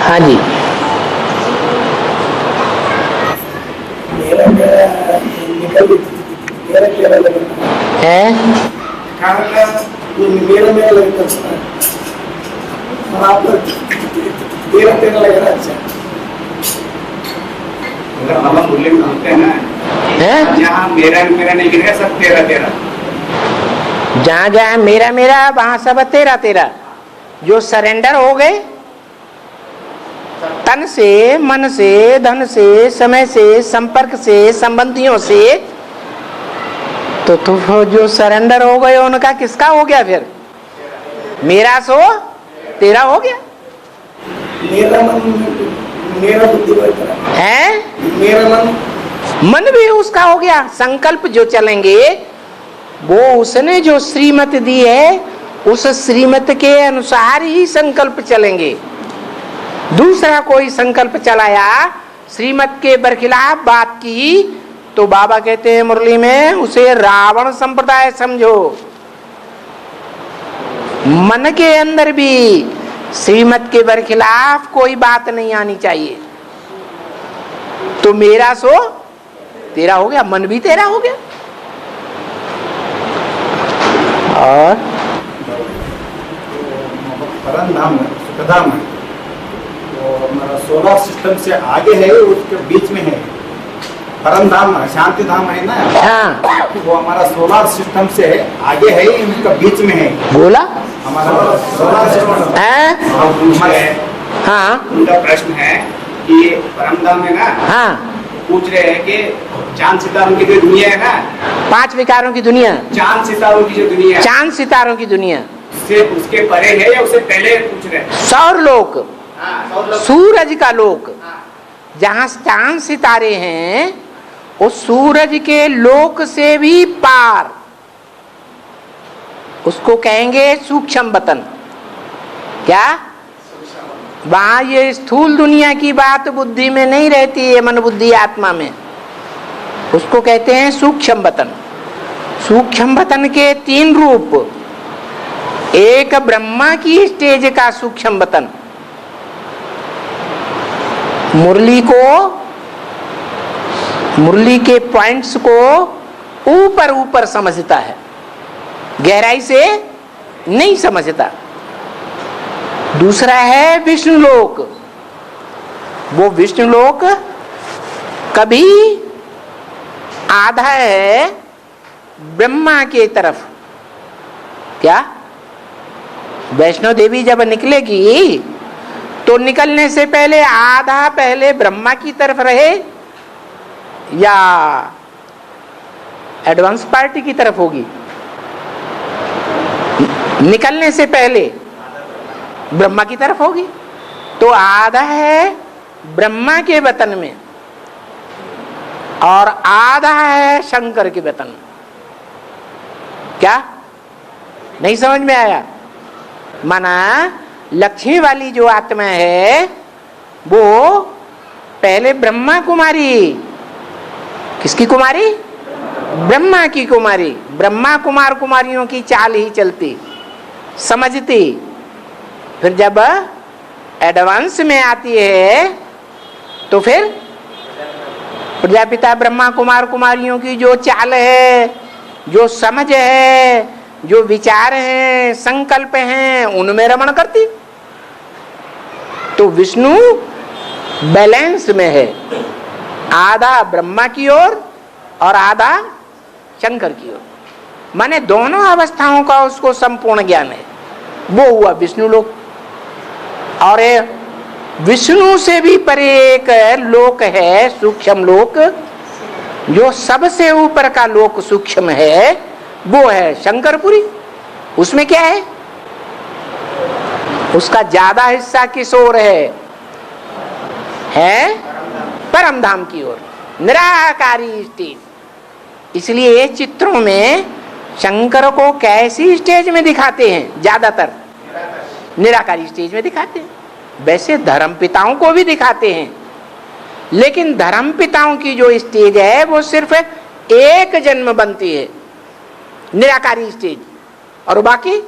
हाँ जी। है जहाँ मेरा मेरा नहीं गिरेगा, सब तेरा तेरा। जहाँ जहाँ मेरा मेरा वहां सब तेरा तेरा। जो सरेंडर हो गए तन से, मन से, धन से, समय से, संपर्क से, संबंधियों से, तो जो सरेंडर हो गए उनका किसका हो गया फिर? मेरा सो तेरा हो गया। मेरा मन, मेरा बुद्धि है, मेरा मन भी उसका हो गया। संकल्प जो चलेंगे वो उसने जो श्रीमत दी है उस श्रीमत के अनुसार ही संकल्प चलेंगे। दूसरा कोई संकल्प चलाया, श्रीमत के बरखिलाफ बात की, तो बाबा कहते हैं मुरली में उसे रावण संप्रदाय समझो। मन के अंदर भी श्रीमत के बरखिलाफ कोई बात नहीं आनी चाहिए। तो मेरा सो तेरा हो गया, मन भी तेरा हो गया। और परमधाम है, सुखधाम है, वो हमारा सोलर सिस्टम से आगे है, उसके बीच में है। परमधाम है, शांति धाम है ना। हाँ, वो हमारा सोलर सिस्टम से है, आगे है, उसका बीच में है। बोला हमारा सोलर सिस्टम है। हाँ, उनका प्रश्न है कि परमधाम है ना, हाँ, पूछ रहे हैं कि चांद सितारों की जो दुनिया है ना, 5 विकारों की दुनिया, चांद सितारों की जो दुनिया है, चांद सितारों की दुनिया से उसके परे है या उससे पहले पूछ रहे हैं? सौर लोक, हाँ, सूरज का लोक, हाँ। जहाँ चांद सितारे हैं उस सूरज के लोक से भी पार, उसको कहेंगे सूक्ष्म वतन। क्या? वहां ये स्थूल दुनिया की बात बुद्धि में नहीं रहती है, मन बुद्धि आत्मा में। उसको कहते हैं सूक्ष्म वतन। सूक्ष्म वतन के 3 रूप। एक ब्रह्मा की स्टेज का सूक्ष्म वतन, मुरली के पॉइंट्स को ऊपर ऊपर समझता है, गहराई से नहीं समझता। दूसरा है विष्णुलोक। वो विष्णुलोक कभी आधा है ब्रह्मा के तरफ। क्या? वैष्णो देवी जब निकलेगी तो निकलने से पहले आधा पहले ब्रह्मा की तरफ रहे या एडवांस पार्टी की तरफ होगी? निकलने से पहले ब्रह्मा की तरफ होगी। तो आधा है ब्रह्मा के वतन में और आधा है शंकर के वतन में। क्या? नहीं समझ में आया? माना लक्ष्मी वाली जो आत्मा है वो पहले ब्रह्मा कुमारी, किसकी कुमारी? ब्रह्मा की कुमारी। ब्रह्मा कुमार कुमारियों की चाल ही चलती, समझती। फिर जब एडवांस में आती है तो फिर प्रजापिता ब्रह्मा कुमार कुमारियों की जो चाल है, जो समझ है, जो विचार हैं, संकल्प हैं, उनमें रमण करती। तो विष्णु बैलेंस में है, आधा ब्रह्मा की ओर और आधा शंकर की ओर। माने दोनों अवस्थाओं का उसको संपूर्ण ज्ञान है। वो हुआ विष्णु लोक। और विष्णु से भी परे एक लोक है, सूक्ष्म लोक, जो सबसे ऊपर का लोक सूक्ष्म है, वो है शंकरपुरी। उसमें क्या है? उसका ज्यादा हिस्सा किस ओर है? परमधाम की ओर, निराकारी स्टेज। इसलिए चित्रों में शंकर को कैसी स्टेज में दिखाते हैं? ज्यादातर निराकारी स्टेज में दिखाते हैं। वैसे धर्म पिताओं को भी दिखाते हैं, लेकिन धर्म पिताओं की जो स्टेज है वो सिर्फ एक जन्म बनती है, निराकारी स्टेज, और बाकी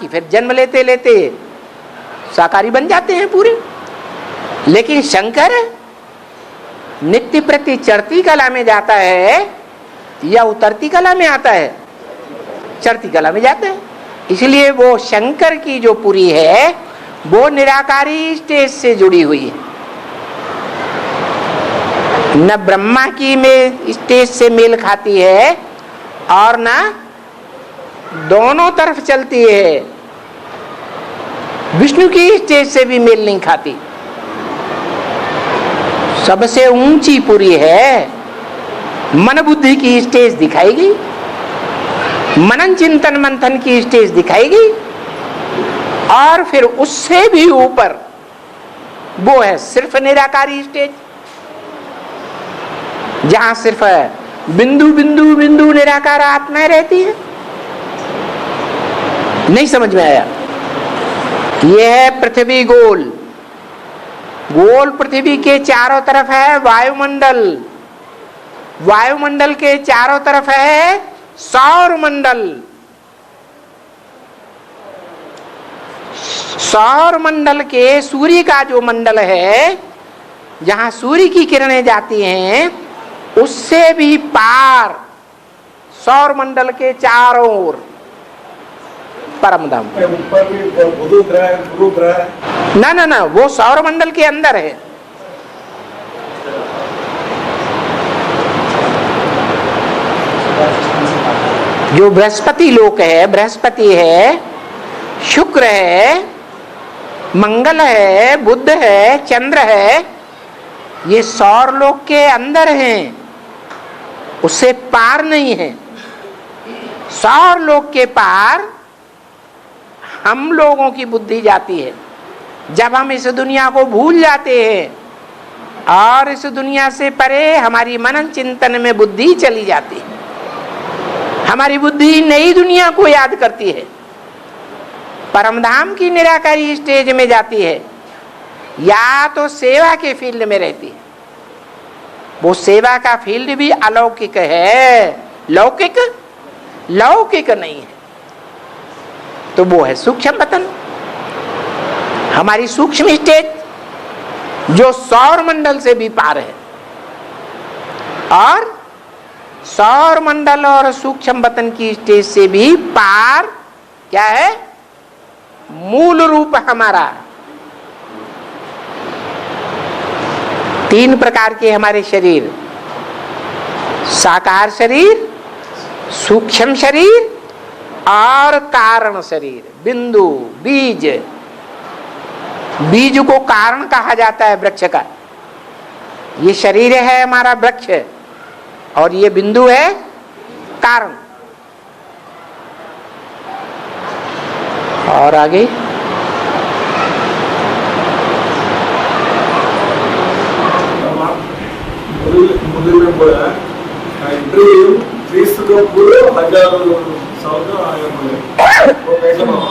फिर जन्म लेते लेते शाकाहारी बन जाते हैं पूरे। लेकिन शंकर नित्य प्रति चढ़ती कला में जाता है या उतरती कला में आता है? चढ़ती कला में जाता है। इसलिए वो शंकर की जो पुरी है वो निराकारी स्टेज से जुड़ी हुई है, न ब्रह्मा की में स्टेज से मेल खाती है और न दोनों तरफ चलती है, विष्णु की स्टेज से भी मेल नहीं खाती। सबसे ऊंची पुरी है, मन बुद्धि की स्टेज दिखाएगी, मनन चिंतन मंथन की स्टेज दिखाएगी, और फिर उससे भी ऊपर वो है सिर्फ निराकारी स्टेज, जहां सिर्फ बिंदु बिंदु बिंदु निराकार आत्माएं रहती है। नहीं समझ में आया? यह है पृथ्वी गोल, गोल पृथ्वी के चारों तरफ है वायुमंडल, वायुमंडल के चारों तरफ है सौर मंडल, सौर मंडल के सूर्य का जो मंडल है जहां सूर्य की किरणें जाती हैं उससे भी पार सौर मंडल के चारों ओर परमधाम। ऊपर भी बुध ग्रह गुरु ग्रह ना ना ना, वो सौर मंडल के अंदर है। जो बृहस्पति लोक है, बृहस्पति है, शुक्र है, मंगल है, बुध है, चंद्र है, ये सौर लोक के अंदर हैं, उससे पार नहीं है। सौर लोक के पार हम लोगों की बुद्धि जाती है जब हम इस दुनिया को भूल जाते हैं और इस दुनिया से परे हमारी मनन चिंतन में बुद्धि चली जाती है। हमारी बुद्धि नई दुनिया को याद करती है, परमधाम की निराकारी स्टेज में जाती है, या तो सेवा के फील्ड में रहती है। वो सेवा का फील्ड भी अलौकिक है, लौकिक लौकिक नहीं है। तो वो है सूक्ष्म पतन, हमारी सूक्ष्म स्टेज जो सौर मंडल से भी पार है। और सौर मंडल और सूक्ष्म पतन की स्टेज से भी पार क्या है? मूल रूप हमारा। तीन प्रकार के हमारे शरीर, साकार शरीर, सूक्ष्म शरीर और कारण शरीर। बिंदु बीज, बीज को कारण कहा जाता है वृक्ष का। ये शरीर है हमारा वृक्ष और ये बिंदु है कारण। और आगे में बोला ड्रीम 30 का पूरे 1000 साल का आया बोले वो कैसे मामा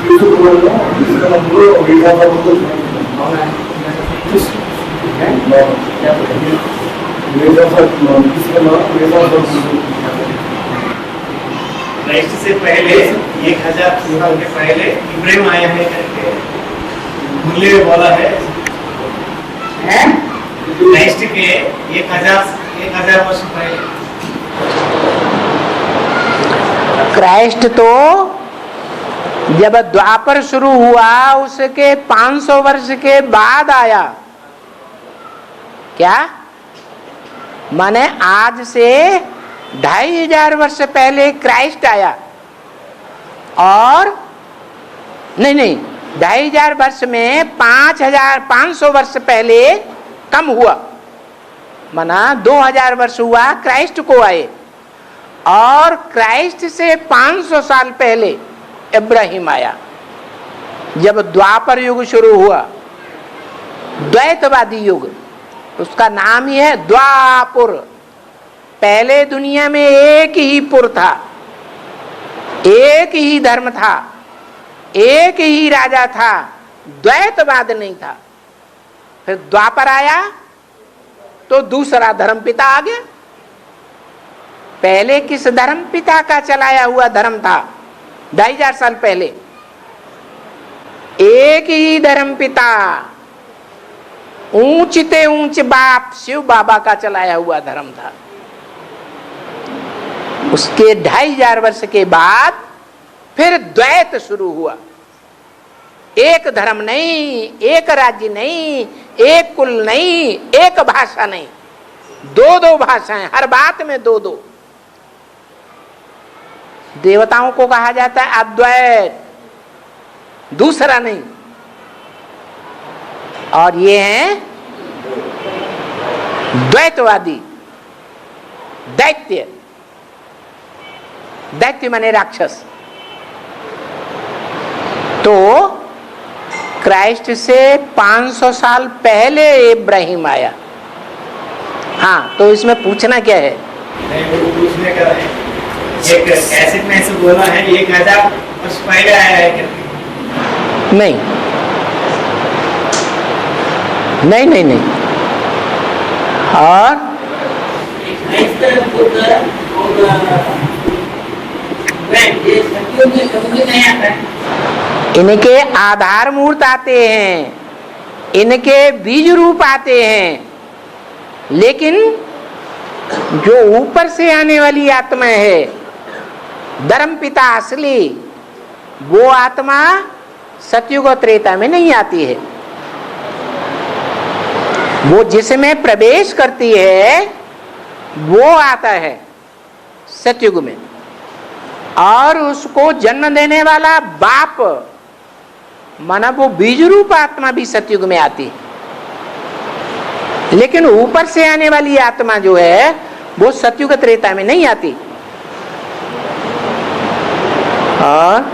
30 को बोलो इसका नाम बोलो वीजा का बोलो है क्या बोलेंगे वीजा का किसका नाम वीजा का क्राइस्ट से पहले 1000 साल के पहले इब्राहिम आया है करके मूल्य बोला है। क्राइस्ट के 1000 वर्ष पहले। क्राइस्ट तो जब द्वापर शुरू हुआ उसके 500 वर्ष के बाद आया। क्या माने आज से 2500 वर्ष पहले क्राइस्ट आया, और नहीं 2500 वर्ष में 5500 वर्ष पहले कम हुआ, माना 2000 वर्ष हुआ क्राइस्ट को आए, और क्राइस्ट से 500 साल पहले इब्राहिम आया। जब द्वापर युग शुरू हुआ, द्वैतवादी युग, उसका नाम ही है द्वापुर। पहले दुनिया में एक ही पुर था, एक ही धर्म था, एक ही राजा था, द्वैतवाद नहीं था। फिर द्वापर आया तो दूसरा धर्म पिता आ गया। पहले किस धर्म पिता का चलाया हुआ धर्म था 2500 साल पहले? एक ही धर्म पिता, ऊंच ते ऊंच बाप शिव बाबा का चलाया हुआ धर्म था। उसके 2500 वर्ष के बाद फिर द्वैत शुरू हुआ। एक धर्म नहीं, एक राज्य नहीं, एक कुल नहीं, एक भाषा नहीं, दो दो भाषाएं, हर बात में दो दो। देवताओं को कहा जाता है अद्वैत, दूसरा नहीं। और ये हैं द्वैतवादी, दैत्य। दैत्य माने राक्षस। तो क्राइस्ट से 500 साल पहले इब्राहिम आया। हाँ, तो इसमें पूछना क्या है? नहीं, वो पूछने का है, एक कैसेट में ऐसे बोला है 1000 वर्ष पहले आया है क्या? नहीं नहीं नहीं नहीं। और इनके आधार मूर्त आते हैं, इनके बीज रूप आते हैं, लेकिन जो ऊपर से आने वाली आत्मा है, धर्म पिता असली, वो आत्मा सतयुग और त्रेता में नहीं आती है। वो जिसमें प्रवेश करती है वो आता है सतयुग में, और उसको जन्म देने वाला बाप माना वो बीज रूप आत्मा भी सतयुग में आती है। लेकिन ऊपर से आने वाली आत्मा जो है वो सतयुग त्रेता में नहीं आती। और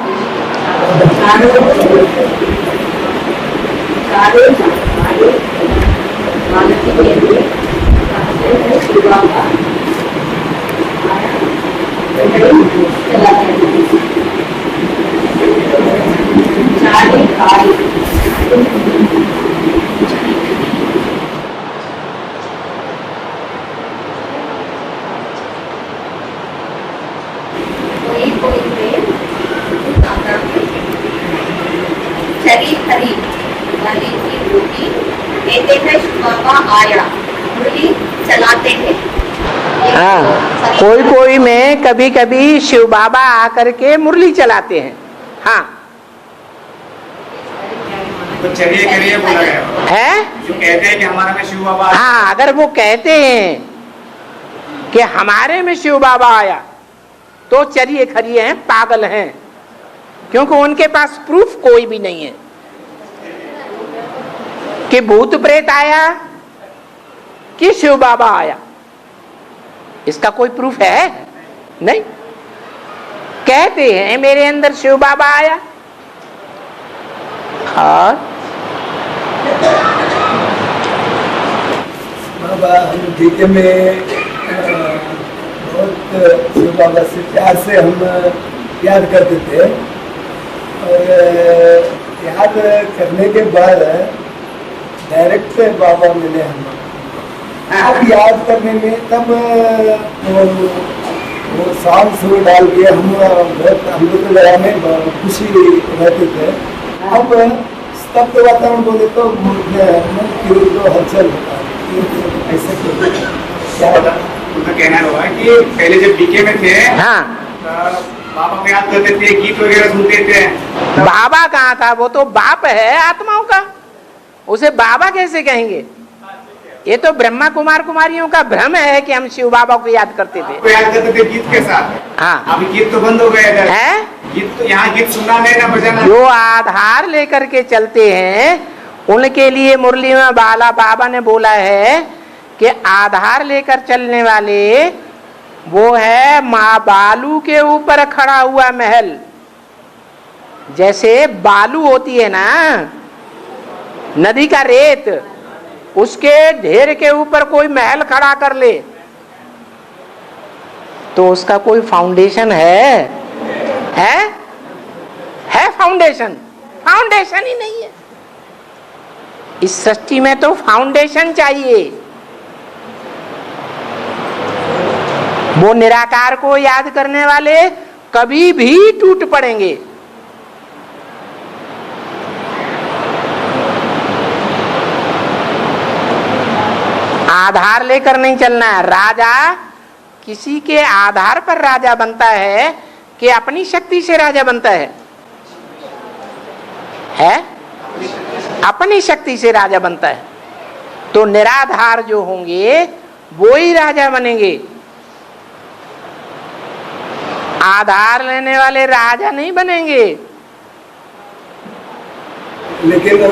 हाँ, कोई कोई में कभी कभी शिव बाबा आकर के मुरली चलाते हैं। हाँ, तो चलिए करिए बोला गया है जो कहते हैं कि हमारा में शिव बाबा। हाँ, अगर वो कहते हैं कि हमारे में शिव बाबा आया तो चलिए खरिए हैं, पागल हैं, क्योंकि उनके पास प्रूफ कोई भी नहीं है कि भूत प्रेत आया कि शिव बाबा आया। इसका कोई प्रूफ है नहीं। कहते हैं मेरे अंदर शिव बाबा आया। और बाबा हम डीके में बहुत शिव बाबा से प्यार से हम याद करते थे, और याद करने के बाद डायरेक्ट बाबा मिले हम। अब याद करने में तब वो सांस में डाल के हम लोग के जगह में खुशी रहते थे। अब स्तब्ध वातावरण बोले तो हलचल होता है। ऐसे क्या उनका कहना हुआ कि पहले जब बीके में थे, हाँ, बाबा को याद करते थे, गीत वगैरह सुनते थे। बाबा कहाँ था? वो तो बाप है आत्माओं का, उसे बाबा कैसे कहेंगे? ये तो ब्रह्मा कुमार कुमारियों का भ्रम है कि हम शिव बाबा को याद करते थे। को याद करते थे गीत के साथ। हाँ, अभी गीत तो बंद हो गए है। गीत तो यहाँ गीत सुनना नहीं ना बजाना। जो आधार लेकर के चलते हैं उनके लिए मुरली में बाला बाबा ने बोला है कि आधार लेकर चलने वाले वो है माँ बालू के ऊपर खड़ा हुआ महल। जैसे बालू होती है ना, नदी का रेत, उसके ढेर के ऊपर कोई महल खड़ा कर ले तो उसका कोई फाउंडेशन है फाउंडेशन? फाउंडेशन ही नहीं है। इस सृष्टि में तो फाउंडेशन चाहिए। वो निराकार को याद करने वाले कभी भी टूट पड़ेंगे। आधार लेकर नहीं चलना है। राजा किसी के आधार पर राजा बनता है कि अपनी शक्ति से राजा बनता है? अपनी शक्ति से राजा बनता है। तो निराधार जो होंगे वो ही राजा बनेंगे। आधार लेने वाले राजा नहीं बनेंगे। लेकिन वो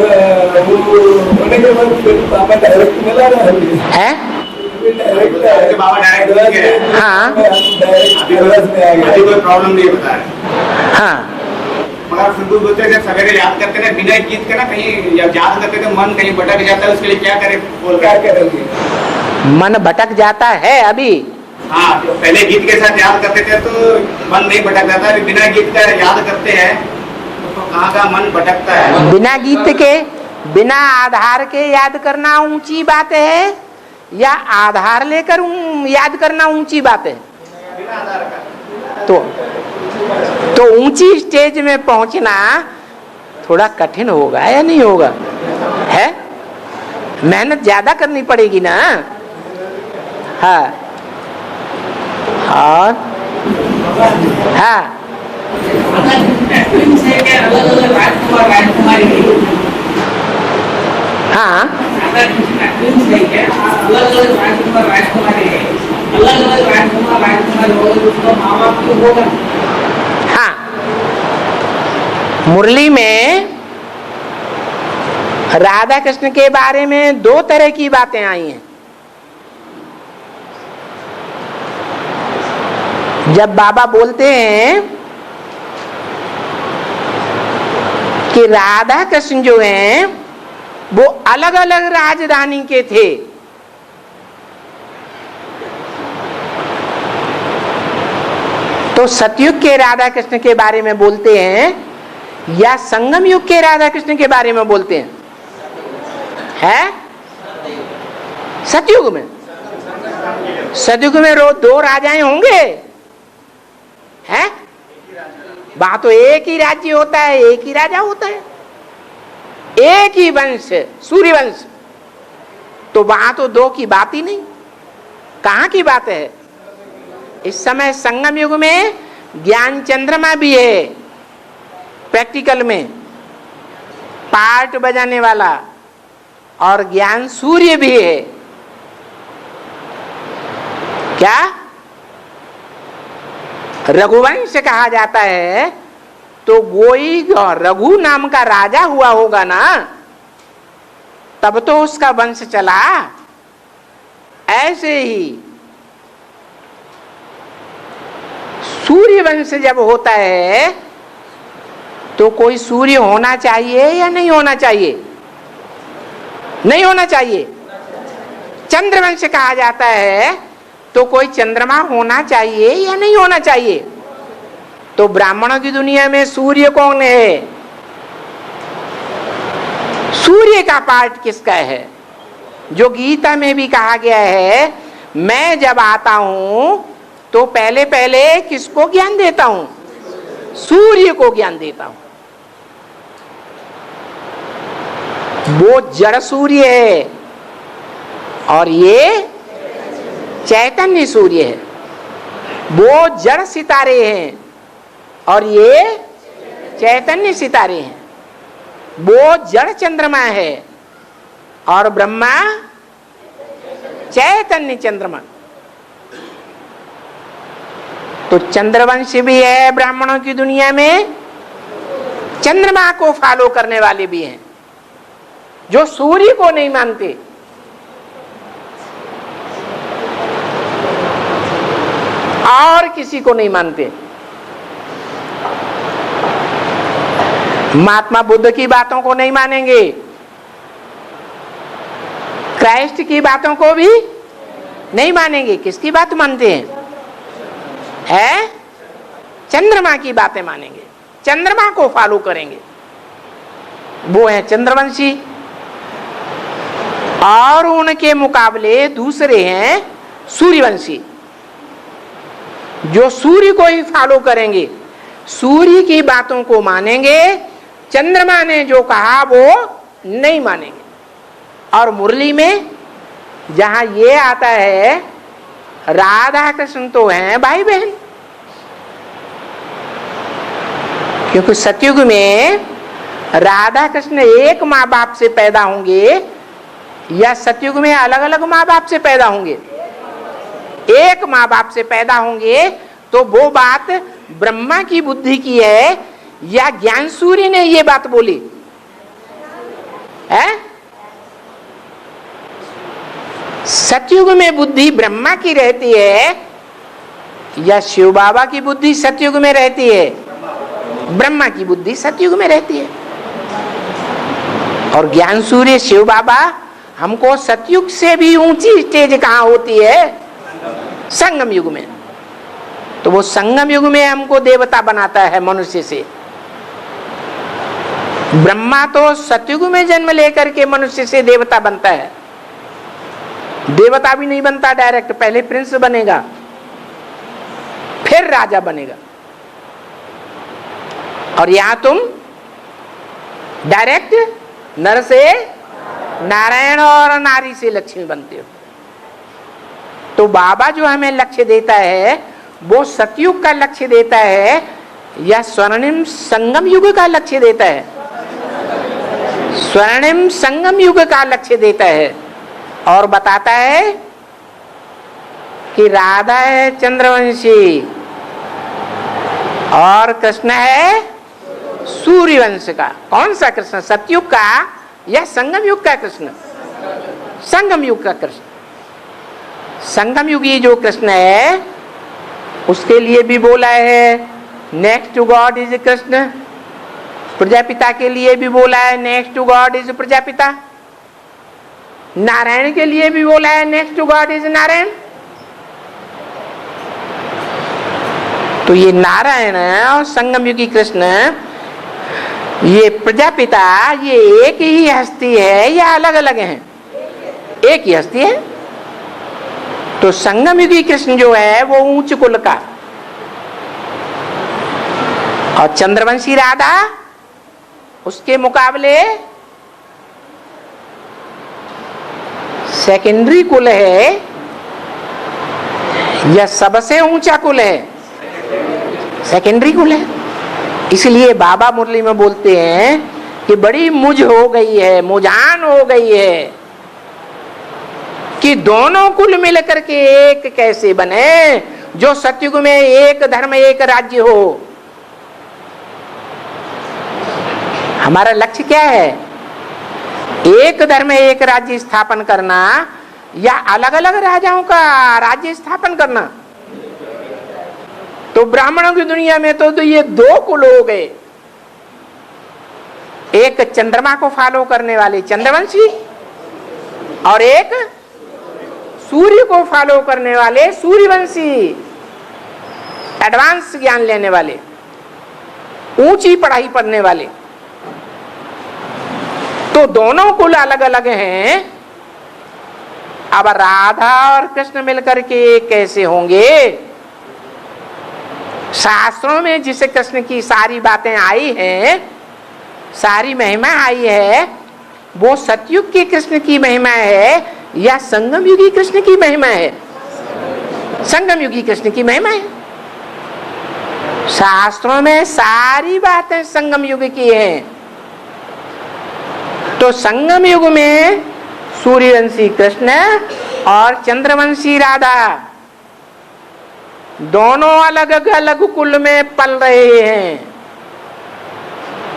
होने के बाद फिर बाबा डायरेक्ट मिला रहा है, बाबा डायरेक्ट हाँ अभी कोई प्रॉब्लम नहीं बता रहे। हाँ, मगर फिर भी बोलते हैं सवेरे याद करते ना, बिना गीत के ना कहीं याद करते तो मन कहीं भटक जाता है, उसके लिए क्या करें? क्या करेंगे? मन भटक जाता है अभी। हाँ, पहले गीत के साथ याद करते थे तो मन नहीं भटक जाता, बिना गीत का याद करते हैं तो कहाँ का मन भटकता है। बिना गीत के, बिना आधार के याद करना ऊंची बात है या आधार लेकर याद करना ऊंची बात है? बिना आधार का। तो ऊंची स्टेज में पहुंचना थोड़ा कठिन होगा या नहीं होगा? है, मेहनत ज्यादा करनी पड़ेगी ना। हाँ, और हाँ, हाँ, हाँ, मुरली में राधा कृष्ण के बारे में दो तरह की बातें आई हैं। जब बाबा बोलते हैं कि राधा कृष्ण जो हैं वो अलग अलग राजधानी के थे, तो सतयुग के राधा कृष्ण के बारे में बोलते हैं या संगम युग के राधा कृष्ण के बारे में बोलते हैं? सतयुग में। सतयुग में दो राजाएं होंगे, हैं? वहां तो एक ही राज्य होता है, एक ही राजा होता है, एक ही वंश, सूर्य वंश। तो वहां तो दो की बात ही नहीं। कहां की बात है? इस समय संगम युग में ज्ञान चंद्रमा भी है, प्रैक्टिकल में पार्ट बजाने वाला, और ज्ञान सूर्य भी है। क्या रघुवंश कहा जाता है? तो कोई रघु नाम का राजा हुआ होगा ना, तब तो उसका वंश चला। ऐसे ही सूर्य वंश जब होता है तो कोई सूर्य होना चाहिए या नहीं होना चाहिए? नहीं होना चाहिए। चंद्रवंश कहा जाता है तो कोई चंद्रमा होना चाहिए या नहीं होना चाहिए? तो ब्राह्मणों की दुनिया में सूर्य कौन है? सूर्य का पार्ट किसका है? जो गीता में भी कहा गया है, मैं जब आता हूं तो पहले पहले किसको ज्ञान देता हूं? सूर्य को ज्ञान देता हूं। वो जड़ सूर्य है और ये चैतन्य सूर्य है। वो जड़ सितारे हैं और ये चैतन्य सितारे हैं। वो जड़ चंद्रमा है और ब्रह्मा चैतन्य चंद्रमा। तो चंद्रवंश भी है ब्राह्मणों की दुनिया में, चंद्रमा को फॉलो करने वाले भी हैं जो सूर्य को नहीं मानते। और किसी को नहीं मानते। महात्मा बुद्ध की बातों को नहीं मानेंगे, क्राइस्ट की बातों को भी नहीं मानेंगे। किसकी बात मानते हैं? चंद्रमा की बातें मानेंगे, चंद्रमा को फॉलो करेंगे। वो है चंद्रवंशी। और उनके मुकाबले दूसरे हैं सूर्यवंशी, जो सूर्य को ही फॉलो करेंगे, सूर्य की बातों को मानेंगे, चंद्रमा ने जो कहा वो नहीं मानेंगे। और मुरली में जहां ये आता है राधा कृष्ण तो हैं भाई बहन, क्योंकि सतयुग में राधा कृष्ण एक माँ बाप से पैदा होंगे या सतयुग में अलग अलग माँ बाप से पैदा होंगे? एक माँ बाप से पैदा होंगे। तो वो बात ब्रह्मा की बुद्धि की है या ज्ञान सूर्य ने ये बात बोली है? सतयुग में बुद्धि ब्रह्मा की रहती है या शिव बाबा की बुद्धि सतयुग में रहती है? ब्रह्मा की बुद्धि सतयुग में रहती है। और ज्ञान सूर्य शिव बाबा हमको सतयुग से भी ऊंची स्टेज कहां होती है? संगम युग में। तो वो संगम युग में हमको देवता बनाता है मनुष्य से। ब्रह्मा तो सतयुग में जन्म लेकर के मनुष्य से देवता बनता है। देवता भी नहीं बनता डायरेक्ट, पहले प्रिंस बनेगा फिर राजा बनेगा। और यहां तुम डायरेक्ट नर से नारायण और नारी से लक्ष्मी बनते हो। तो बाबा जो हमें लक्ष्य देता है वो सतयुग का लक्ष्य देता है या स्वर्णिम संगम युग का लक्ष्य देता है? स्वर्णिम संगम युग का लक्ष्य देता है और बताता है कि राधा है चंद्रवंशी और कृष्ण है सूर्यवंश का। कौन सा कृष्ण? सतयुग का या संगम युग का कृष्ण? संगम युग का कृष्ण। संगम युगी जो कृष्ण है उसके लिए भी बोला है next to God is Krishna. Prajapita के लिए भी बोला है next to God is Prajapita. Narayan के लिए भी बोला है next to God is Narayan. तो ये नारायण और संगम युगी कृष्ण, ये प्रजापिता, ये एक ही हस्ती है या अलग अलग हैं? एक ही हस्ती है। तो संगम युगी कृष्ण जो है वो ऊंच कुल का, और चंद्रवंशी राधा उसके मुकाबले सेकेंडरी कुल है या सबसे ऊंचा कुल है? सेकेंडरी कुल है। इसलिए बाबा मुरली में बोलते हैं कि बड़ी मुझ हो गई है, मुझान हो गई है कि दोनों कुल मिलकर के एक कैसे बने, जो सतयुग में एक धर्म एक राज्य हो। हमारा लक्ष्य क्या है? एक धर्म एक राज्य स्थापन करना या अलग अलग राजाओं का राज्य स्थापन करना? तो ब्राह्मणों की दुनिया में तो ये दो कुल हो गए, एक चंद्रमा को फॉलो करने वाले चंद्रवंशी और एक सूर्य को फॉलो करने वाले सूर्यवंशी, एडवांस ज्ञान लेने वाले, ऊंची पढ़ाई पढ़ने वाले। तो दोनों कुल अलग अलग हैं। अब राधा और कृष्ण मिलकर के कैसे होंगे? शास्त्रों में जिस कृष्ण की सारी बातें आई हैं, सारी महिमा आई है, वो सतयुग के कृष्ण की महिमा है या संगम युगी कृष्ण की महिमा है? संगम युगी कृष्ण की महिमा है। शास्त्रों में सारी बातें संगम युग की हैं। तो संगम युग में सूर्यवंशी कृष्ण और चंद्रवंशी राधा दोनों अलग अलग कुल में पल रहे हैं।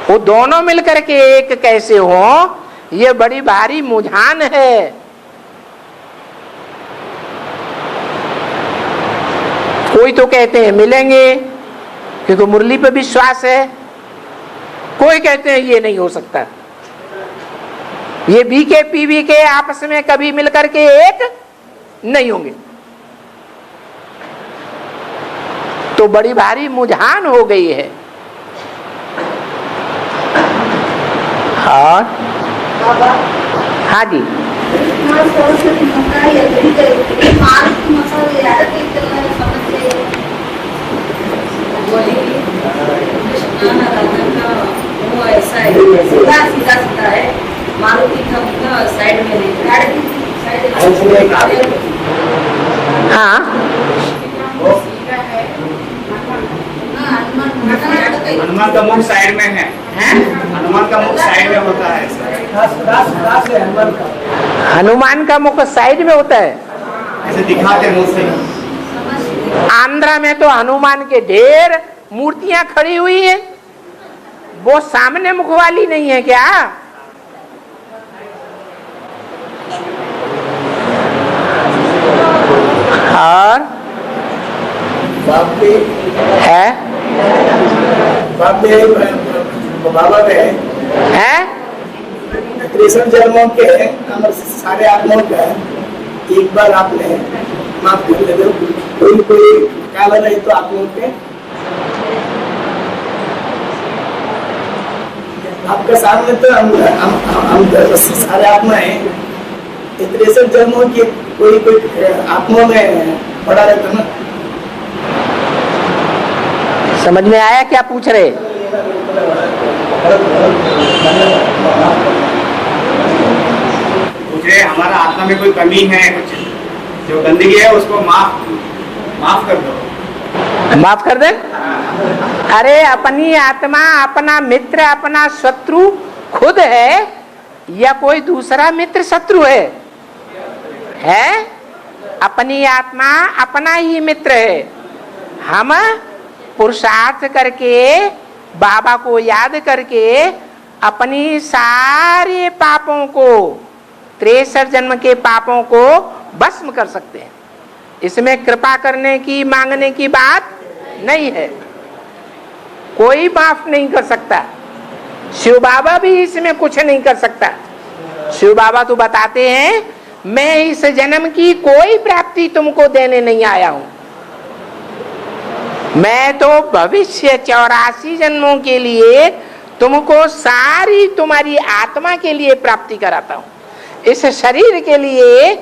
वो दोनों मिलकर के एक कैसे हो, ये बड़ी भारी मुझान है। कोई तो कहते हैं मिलेंगे क्योंकि मुरली पे विश्वास है, कोई कहते हैं ये नहीं हो सकता, ये बीके पीवी के आपस में कभी मिलकर के एक नहीं होंगे। तो बड़ी भारी मुझान हो गई है। और हाँ जी, ऐसा है, सीधा सीधा सीधा है, मारुति का साइड में नहीं, हाँ हनुमान का मुख साइड में है, हनुमान का मुख साइड में होता है सर। हनुमान का मुख साइड में होता है। ऐसे दिखाते मुंह से। आंध्रा में तो हनुमान के ढेर मूर्तियां खड़ी हुई है, वो सामने मुख वाली नहीं है क्या? और बाप भी है बाबा में है कृष्ण जन्मों के हमारे सारे आत्माओं का एक बार आपने माफ कर दे दो, कोई काला नहीं तो आत्माओं के आपका सामने तो हम सारे आत्मा है, कृष्ण जन्मों की कोई आत्मा में पड़ा रहता ना। समझ में आया क्या पूछ रहे? पूछ रहे हमारा आत्मा में कोई कमी है, कुछ जो गंदगी है उसको माफ कर दो। माफ कर दे? अरे अपनी आत्मा अपना मित्र अपना शत्रु खुद है या कोई दूसरा मित्र शत्रु है? अपनी आत्मा अपना ही मित्र है। हम पुरुषार्थ करके बाबा को याद करके अपनी सारे पापों को 63 जन्म के पापों को भस्म कर सकते हैं। इसमें कृपा करने की मांगने की बात नहीं है, कोई माफ नहीं कर सकता। शिव बाबा भी इसमें कुछ नहीं कर सकता। शिव बाबा तो बताते हैं मैं इस जन्म की कोई प्राप्ति तुमको देने नहीं आया हूं, मैं तो भविष्य 84 जन्मों के लिए तुमको सारी तुम्हारी आत्मा के लिए प्राप्ति कराता हूं। इस शरीर के लिए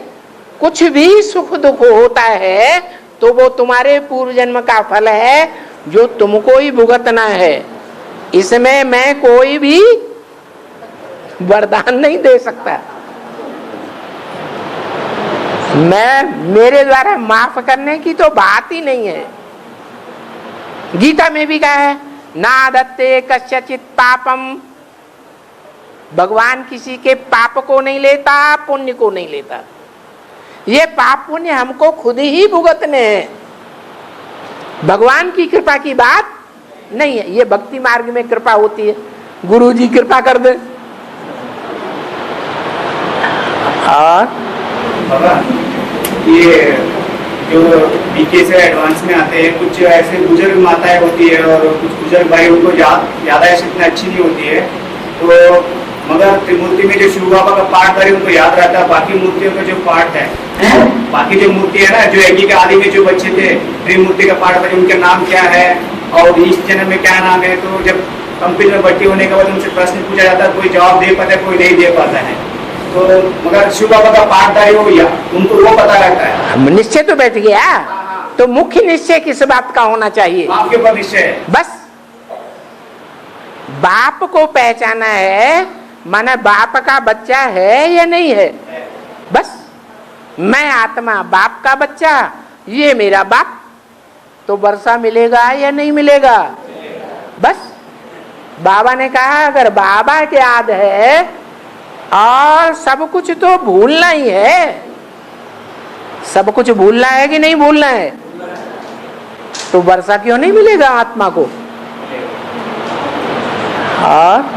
कुछ भी सुख दुख होता है तो वो तुम्हारे पूर्व जन्म का फल है जो तुमको ही भुगतना है। इसमें मैं कोई भी वरदान नहीं दे सकता। मेरे द्वारा माफ करने की तो बात ही नहीं है। गीता में भी कहा है ना दत्ते कस्यचित पापम, भगवान किसी के पाप को नहीं लेता, पुण्य को नहीं लेता। ये पाप पुण्य हमको खुद ही भुगतने हैं, भगवान की कृपा की बात नहीं है। ये भक्ति मार्ग में कृपा होती है, गुरु जी कृपा कर दे। और ये जो बीके से एडवांस में आते हैं, कुछ ऐसे बुजुर्ग माताएं होती है और कुछ बुजुर्ग भाई, उनको यादाश्त इतनी अच्छी नहीं होती है, तो मगर त्रिमूर्ति में जो शिव बाबा का पाठ करे उनको याद रहता है। बाकी मूर्तियों का जो पाठ है, बाकी जो मूर्ति है ना, जो एक ही के आदि में जो बच्चे थे त्रिमूर्ति का पाठ करे उनके नाम क्या है और इस जन्म में क्या नाम है, तो जब कंप्यूटर में भर्ती होने के बाद उनसे प्रश्न पूछा जाता है, कोई जवाब दे पाता है, कोई नहीं दे पाता है। तो मगर शिव बाबा का पाठधारी हो गया, उनको वो पता रहता है। निश्चय तो बैठ गया, तो मुख्य निश्चय किस बात का होना चाहिए? आपके ऊपर निश्चय है। बस बाप को पहचाना है, माना बाप का बच्चा है या नहीं है। बस मैं आत्मा बाप का बच्चा, ये मेरा बाप, तो वर्षा मिलेगा या नहीं मिलेगा? बस बाबा ने कहा अगर बाबा के याद है और सब कुछ तो भूलना ही है, सब कुछ भूलना है कि नहीं भूलना है, तो वर्षा क्यों नहीं मिलेगा आत्मा को? और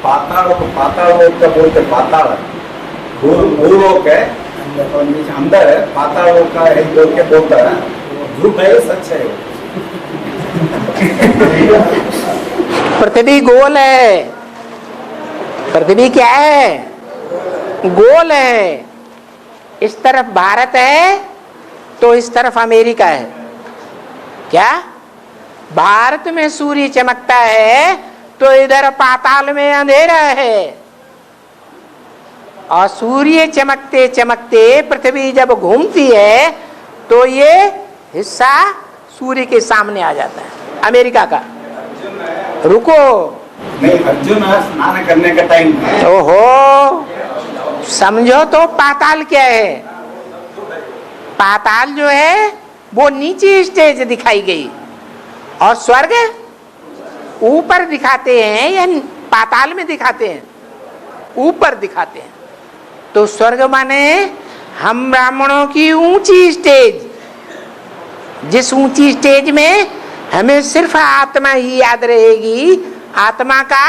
पाताल लोक का बोलते, पाताल भूलोक है और नीचे अंदर है, पाताल लोक का एक बोल के बोलता है, झूठ है सच है। पृथ्वी गोल है, पृथ्वी क्या है? गोल है। इस तरफ भारत है तो इस तरफ अमेरिका है। क्या भारत में सूर्य चमकता है तो इधर पाताल में अंधेरा है, और सूर्य चमकते चमकते पृथ्वी जब घूमती है तो ये हिस्सा सूर्य के सामने आ जाता है अमेरिका का। रुको नहीं, अर्जुन स्नान करने का टाइम है। ओहो समझो तो पाताल क्या है? पाताल जो है वो नीचे स्टेज दिखाई गई, और स्वर्ग ऊपर दिखाते हैं या पाताल में दिखाते हैं? ऊपर दिखाते हैं। तो स्वर्ग माने हम ब्राह्मणों की ऊंची स्टेज, जिस ऊंची स्टेज में हमें सिर्फ आत्मा ही याद रहेगी, आत्मा का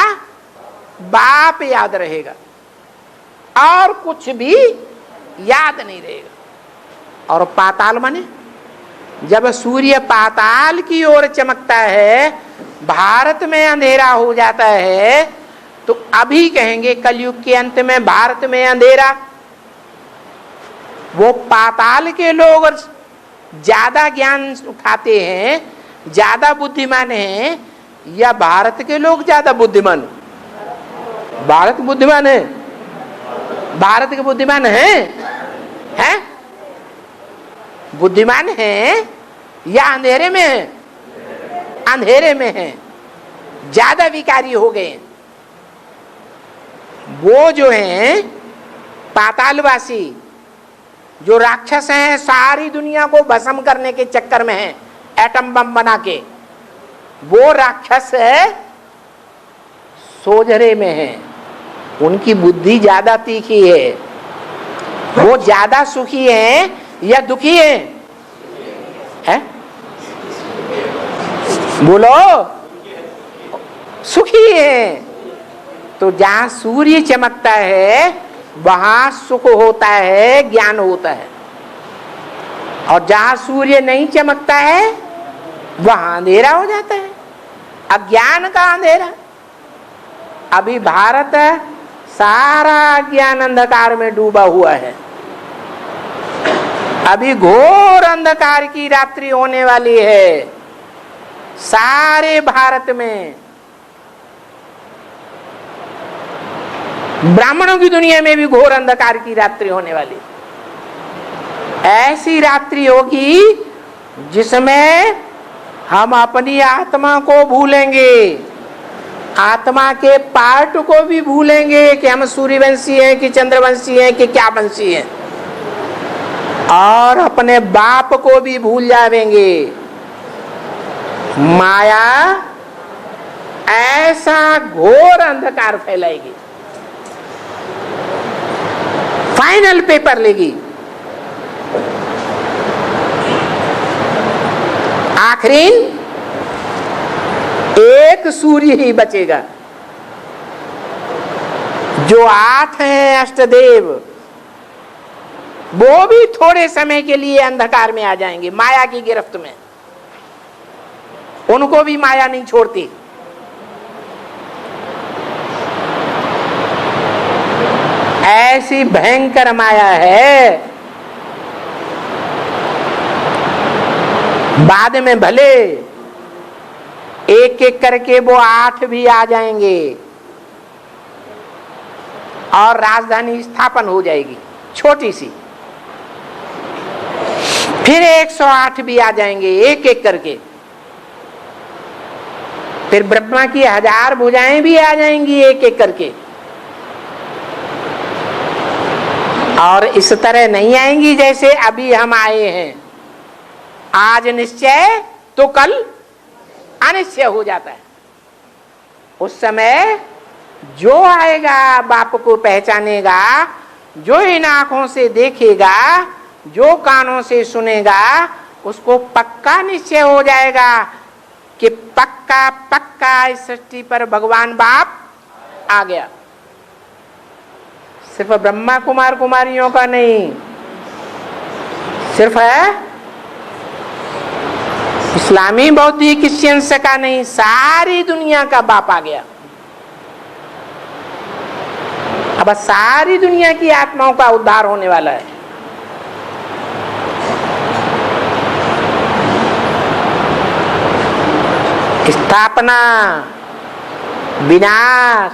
बाप याद रहेगा और कुछ भी याद नहीं रहेगा। और पाताल माने जब सूर्य पाताल की ओर चमकता है, भारत में अंधेरा हो जाता है, तो अभी कहेंगे कलयुग के अंत में भारत में अंधेरा। वो पाताल के लोग ज्यादा ज्ञान उठाते हैं, ज्यादा बुद्धिमान हैं, या भारत के लोग ज्यादा बुद्धिमान? भारत बुद्धिमान है? भारत के बुद्धिमान हैं? बुद्धिमान हैं या अंधेरे में है? अंधेरे में है, ज्यादा विकारी हो गए। वो जो हैं पातालवासी, जो राक्षस हैं, सारी दुनिया को भस्म करने के चक्कर में हैं, एटम बम बना के, वो राक्षस है सोझरे में है। उनकी बुद्धि ज्यादा तीखी है। वो ज्यादा सुखी हैं या दुखी हैं? बोलो, सुखी हैं। तो जहां सूर्य चमकता है वहां सुख होता है, ज्ञान होता है, और जहां सूर्य नहीं चमकता है वहां अंधेरा हो जाता है, अज्ञान का अंधेरा। अभी भारत सारा ज्ञान अंधकार में डूबा हुआ है। अभी घोर अंधकार की रात्रि होने वाली है सारे भारत में। ब्राह्मणों की दुनिया में भी घोर अंधकार की रात्रि होने वाली। ऐसी रात्रि होगी जिसमें हम अपनी आत्मा को भूलेंगे, आत्मा के पार्ट को भी भूलेंगे कि हम सूर्यवंशी हैं कि चंद्रवंशी हैं कि क्या वंशी हैं, और अपने बाप को भी भूल जाएंगे। माया ऐसा घोर अंधकार फैलाएगी, फाइनल पेपर लेगी। आखिरी एक सूर्य ही बचेगा। जो 8 हैं अष्टदेव, वो भी थोड़े समय के लिए अंधकार में आ जाएंगे, माया की गिरफ्त में। उनको भी माया नहीं छोड़ती। ऐसी भयंकर माया है, बाद में भले एक एक करके वो 8 भी आ जाएंगे और राजधानी स्थापन हो जाएगी छोटी सी। फिर 108 भी आ जाएंगे एक एक करके। फिर ब्रह्मा की 1000 भुजाएं भी आ जाएंगी एक एक करके। और इस तरह नहीं आएंगी जैसे अभी हम आए हैं। आज निश्चय तो कल अनिश्चय हो जाता है। उस समय जो आएगा बाप को पहचानेगा, जो इन आंखों से देखेगा, जो कानों से सुनेगा, उसको पक्का निश्चय हो जाएगा कि पक्का पक्का इस सृष्टि पर भगवान बाप आ गया। सिर्फ ब्रह्मा कुमार कुमारियों का नहीं, सिर्फ है इस्लामी बौद्धिक क्रिश्चियंस का नहीं, सारी दुनिया का बाप आ गया। अब सारी दुनिया की आत्माओं का उद्धार होने वाला है। स्थापना, विनाश,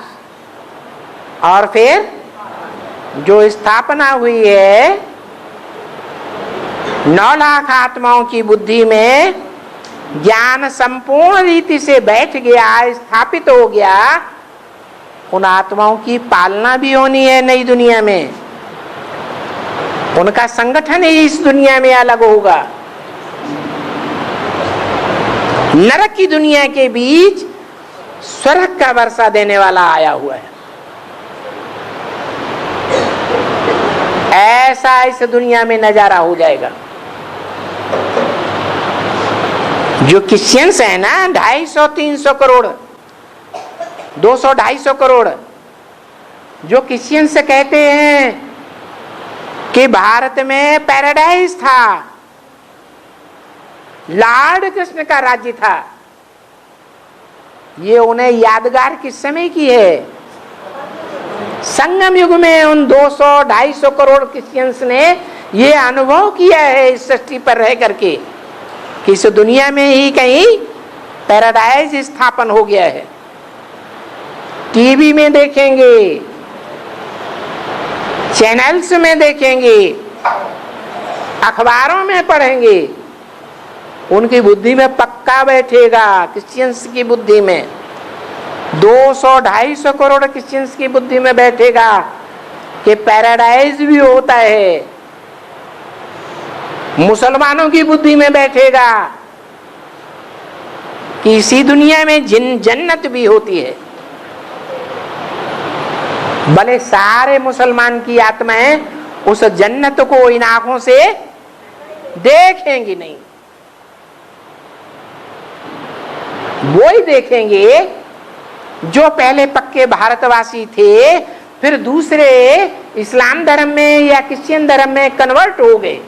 और फिर जो स्थापना हुई है 9 लाख आत्माओं की बुद्धि में ज्ञान संपूर्ण रीति से बैठ गया, स्थापित हो गया। उन आत्माओं की पालना भी होनी है नई दुनिया में। उनका संगठन ही इस दुनिया में अलग होगा। नरक की दुनिया के बीच स्वर्ग का वर्षा देने वाला आया हुआ है। ऐसा इस दुनिया में नजारा हो जाएगा। जो क्रिश्चियंस है ना, 250-300 करोड़, 200-250 करोड़, जो क्रिश्चियंस कहते हैं कि भारत में पैराडाइज था, लॉर्ड कृष्ण का राज्य था, ये उन्हें यादगार किस समय की है? संगम युग में उन 200-250 करोड़ क्रिश्चियंस ने ये अनुभव किया है इस सृष्टि पर रह करके कि इस दुनिया में ही कहीं पैराडाइज स्थापन हो गया है। टीवी में देखेंगे, चैनल्स में देखेंगे, अखबारों में पढ़ेंगे, उनकी बुद्धि में पक्का बैठेगा। क्रिश्चियंस की बुद्धि में, 200-250 करोड़ क्रिश्चियंस की बुद्धि में बैठेगा कि पैराडाइज भी होता है। मुसलमानों की बुद्धि में बैठेगा कि इसी दुनिया में जन्नत भी होती है। भले सारे मुसलमान की आत्माएं उस जन्नत को इन आंखों से देखेंगी नहीं, वो ही देखेंगे जो पहले पक्के भारतवासी थे, फिर दूसरे इस्लाम धर्म में या क्रिश्चियन धर्म में कन्वर्ट हो गए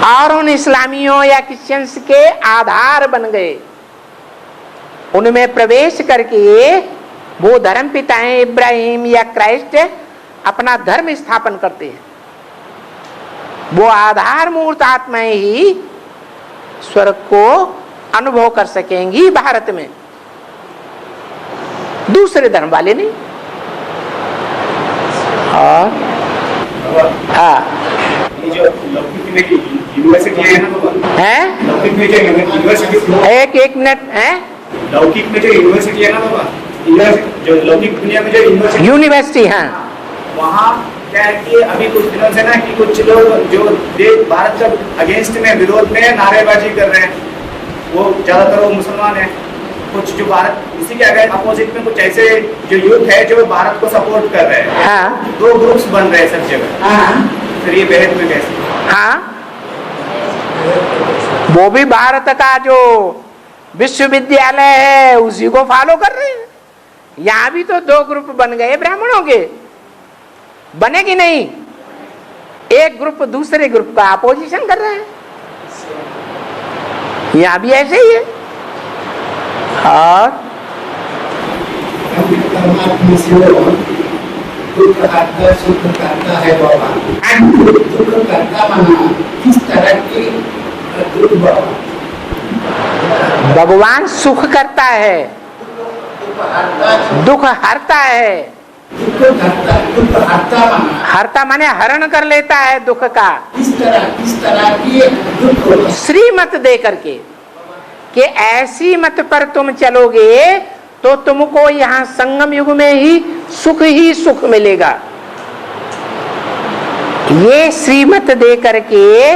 और उन इस्लामियों या क्रिश्चियंस के आधार बन गए। उनमें प्रवेश करके वो धर्म पिताएं इब्राहिम या क्राइस्ट अपना धर्म स्थापन करते हैं। वो आधार मूर्त आत्माएं ही स्वर्ग को अनुभव कर सकेंगी भारत में, दूसरे धर्म वाले नहीं। और ये जो लौकिक में यूनिवर्सिटी है ना, है लौकिक में जो यूनिवर्सिटी, एक मिनट है, लौकिक में जो यूनिवर्सिटी है ना बाबा, जो लौकिक दुनिया में जो यूनिवर्सिटी, हाँ, वहाँ क्या है कि अभी कुछ दिनों से ना कि कुछ लोग जो देश भारत का अगेंस्ट में, विरोध में नारेबाजी कर रहे हैं, वो ज्यादातर वो मुसलमान हैं। कुछ जो भारत, इसी के अगर अपोजिट में कुछ ऐसे जो यूथ है जो भारत को सपोर्ट कर रहे हैं, हाँ, 2 ग्रुप्स बन रहे हैं सब जगह। हाँ, फिर ये बहस में कैसे? हाँ, वो भी भारत का जो विश्वविद्यालय है उसी को फॉलो कर रहे हैं। यहाँ भी तो 2 ग्रुप बन गए ब्राह्मणों के, बने कि नहीं? एक ग्रुप दूसरे ग्रुप का अपोजिशन कर रहा है, यहाँ भी ऐसे ही है। और परमात्मा से दुख आता सुख करता है बाबा, दुख करता माना किस तरह की दुख बाबा? भगवान सुख करता है, दुख हरता है। दुख हरता माने हरण कर लेता है दुख का। किस तरह की दुख? श्रीमत दे करके कि ऐसी मत पर तुम चलोगे तो तुमको यहाँ संगम युग में ही सुख मिलेगा। ये श्रीमत दे करके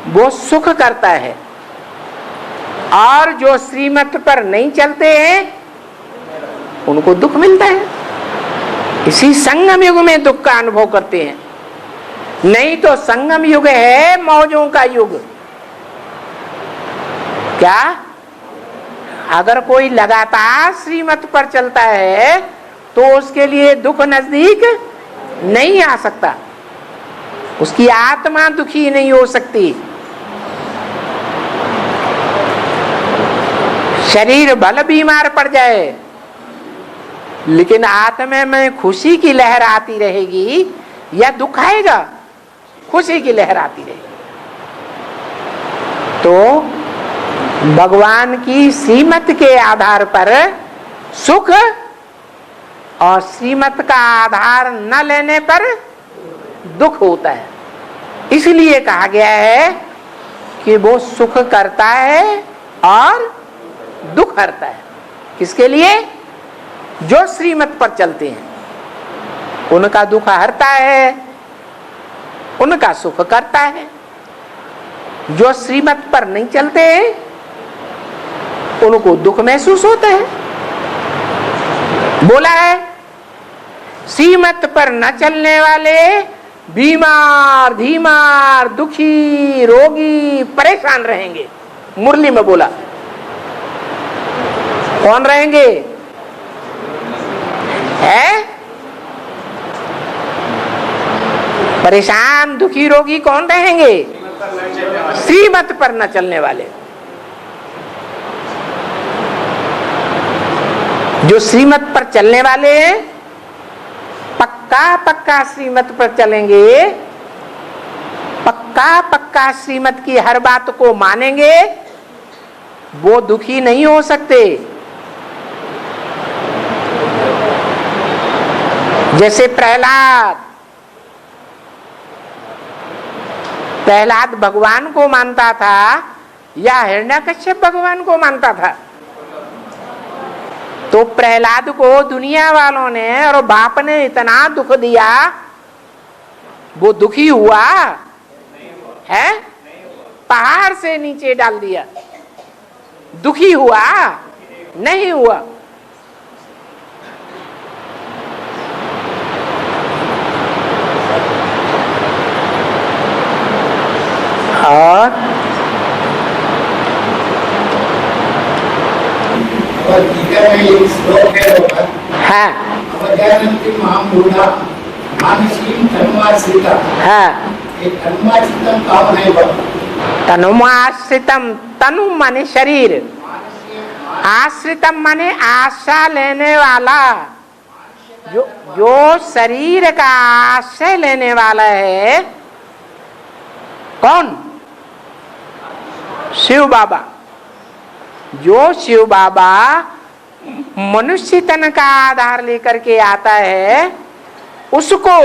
वो सुख करता है, और जो श्रीमत पर नहीं चलते हैं उनको दुख मिलता है। इसी संगम युग में दुख का अनुभव करते हैं। नहीं तो संगम युग है मौजों का युग। क्या अगर कोई लगातार श्रीमत पर चलता है तो उसके लिए दुख नजदीक नहीं आ सकता, उसकी आत्मा दुखी नहीं हो सकती। शरीर भले बीमार पड़ जाए लेकिन आत्मा में खुशी की लहर आती रहेगी, या दुख आएगा, खुशी की लहर आती रहेगी। तो भगवान की श्रीमत के आधार पर सुख, और श्रीमत का आधार न लेने पर दुख होता है। इसलिए कहा गया है कि वो सुख करता है और दुख हरता है। किसके लिए? जो श्रीमत पर चलते हैं। उनका दुख हरता है, उनका सुख करता है। जो श्रीमत पर नहीं चलते उनको दुख महसूस होता है। बोला है श्रीमत पर न चलने वाले बीमार, धीमार, दुखी, रोगी, परेशान रहेंगे। मुरली में बोला। कौन रहेंगे? है परेशान, दुखी, रोगी कौन रहेंगे? श्रीमत पर न चलने वाले। जो श्रीमत पर चलने वाले हैं, पक्का पक्का श्रीमत पर चलेंगे, पक्का पक्का श्रीमत की हर बात को मानेंगे, वो दुखी नहीं हो सकते। जैसे प्रहलाद भगवान को मानता था या हिरण्यकश्यप भगवान को मानता था? तो प्रहलाद को दुनिया वालों ने और बाप ने इतना दुख दिया, वो दुखी हुआ है? पहाड़ से नीचे डाल दिया, दुखी हुआ नहीं हुआ। और श्लोक है हाँ तनुमाश्रितम, तनु माने शरीर, आश्रितम माने आशा लेने वाला। जो शरीर का आश्रय लेने वाला है कौन? शिव बाबा। जो शिव बाबा मनुष्य तन का आधार लेकर के आता है, उसको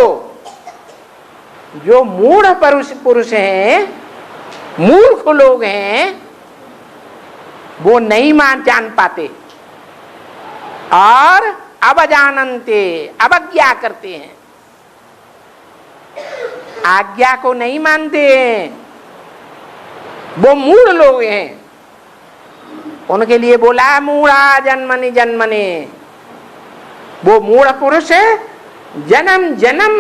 जो मूढ़ पुरुष हैं, मूर्ख लोग हैं, वो नहीं जान पाते और अवजानन्ते, अवज्ञा करते हैं, आज्ञा को नहीं मानते हैं। वो मूढ़ लोग हैं। उनके लिए बोला मूढ़ा जन्मनि जन्मने। वो मूढ़ पुरुष जन्म जन्म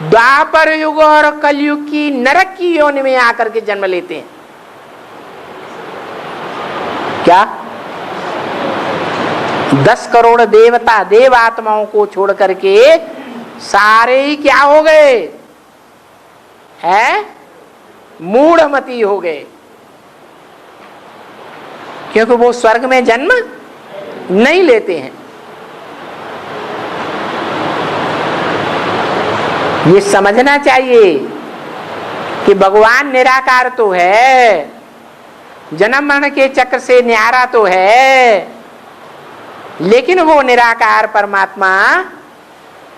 द्वापर युग और कलयुग की नरक की योनि में आकर के जन्म लेते हैं। क्या 10 करोड़ देवता देव आत्माओं को छोड़ करके सारे ही क्या हो गए? हैं? मूढ़मती हो गए। क्योंकि वो स्वर्ग में जन्म नहीं लेते हैं। ये समझना चाहिए कि भगवान निराकार तो है, जन्म मरण के चक्र से न्यारा तो है, लेकिन वो निराकार परमात्मा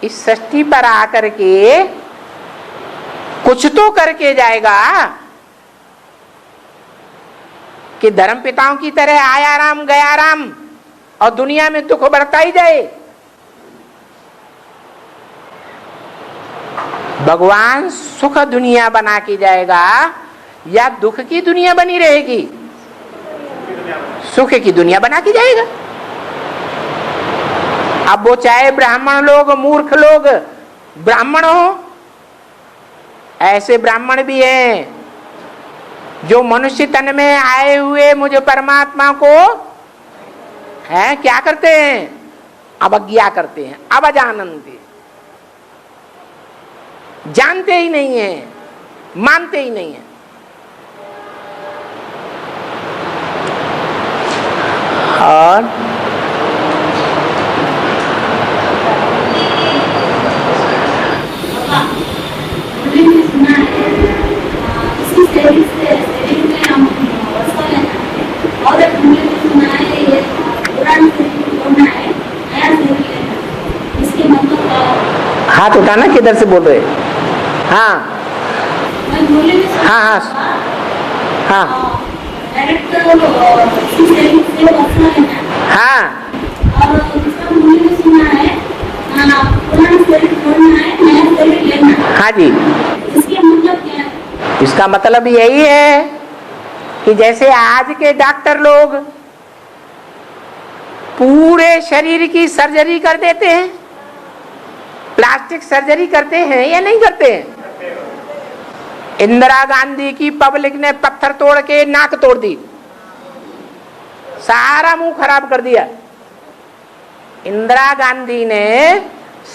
इस सृष्टि पर आकर के कुछ तो करके जाएगा कि धर्म पिताओं की तरह आया राम गया राम और दुनिया में दुख बढ़ता ही जाए। भगवान सुख दुनिया बना के जाएगा या दुख की दुनिया बनी रहेगी? सुख की दुनिया बना के जाएगा। अब वो चाहे ब्राह्मण लोग, मूर्ख लोग ब्राह्मण हो, ऐसे ब्राह्मण भी हैं जो मनुष्य तन में आए हुए मुझे परमात्मा को है क्या करते हैं? अवज्ञा करते हैं, अवजानन्ते, जानते ही नहीं है, मानते ही नहीं है। और हाथ उठाना, किधर से बोल रहे? हाँ हाँ हाँ हाँ हाँ हाँ जी, इसका मतलब क्या है? इसका मतलब यही है कि जैसे आज के डॉक्टर लोग पूरे शरीर की सर्जरी कर देते हैं, प्लास्टिक सर्जरी करते हैं या नहीं करते हैं? इंदिरा गांधी की पब्लिक ने पत्थर तोड़ के नाक तोड़ दी, सारा मुंह खराब कर दिया। इंदिरा गांधी ने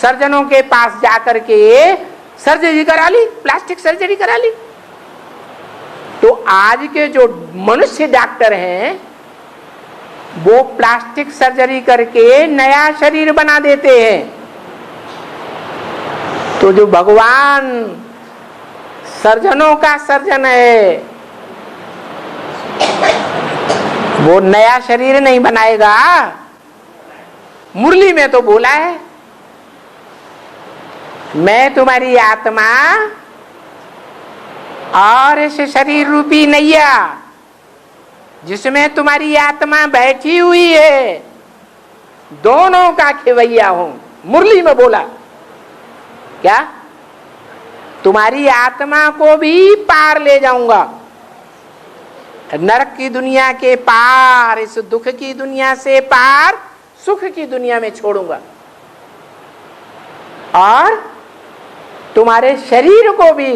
सर्जनों के पास जाकर के सर्जरी करा ली, प्लास्टिक सर्जरी करा ली। तो आज के जो मनुष्य डॉक्टर हैं वो प्लास्टिक सर्जरी करके नया शरीर बना देते हैं। तो जो भगवान सर्जनों का सर्जन है वो नया शरीर नहीं बनाएगा। मुरली में तो बोला है, मैं तुम्हारी आत्मा और इस शरीर रूपी नैया जिसमें तुम्हारी आत्मा बैठी हुई है, दोनों का खिवैया हूं। मुरली में बोला क्या? तुम्हारी आत्मा को भी पार ले जाऊंगा, नरक की दुनिया के पार, इस दुख की दुनिया से पार सुख की दुनिया में छोड़ूंगा। और तुम्हारे शरीर को भी,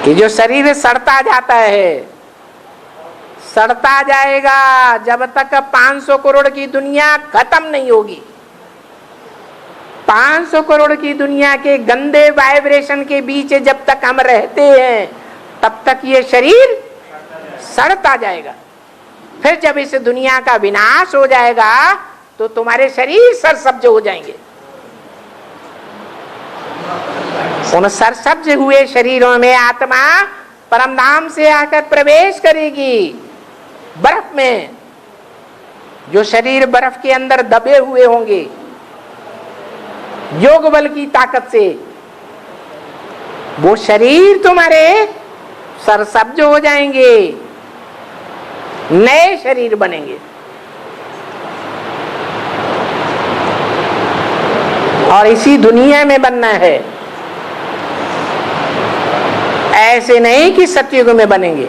कि जो शरीर सड़ता जाता है, सड़ता जाएगा जब तक 500 करोड़ की दुनिया खत्म नहीं होगी। 500 करोड़ की दुनिया के गंदे वाइब्रेशन के बीच जब तक हम रहते हैं तब तक ये शरीर सड़ता जाएगा। फिर जब इस दुनिया का विनाश हो जाएगा तो तुम्हारे शरीर सरसब्ज हो जाएंगे। उन सरसब्ज हुए शरीरों में आत्मा परमधाम से आकर प्रवेश करेगी। बर्फ में जो शरीर बर्फ के अंदर दबे हुए होंगे योग बल की ताकत से, वो शरीर तुम्हारे सरसब्ज हो जाएंगे, नए शरीर बनेंगे। और इसी दुनिया में बनना है, ऐसे नहीं कि सतयुग में बनेंगे।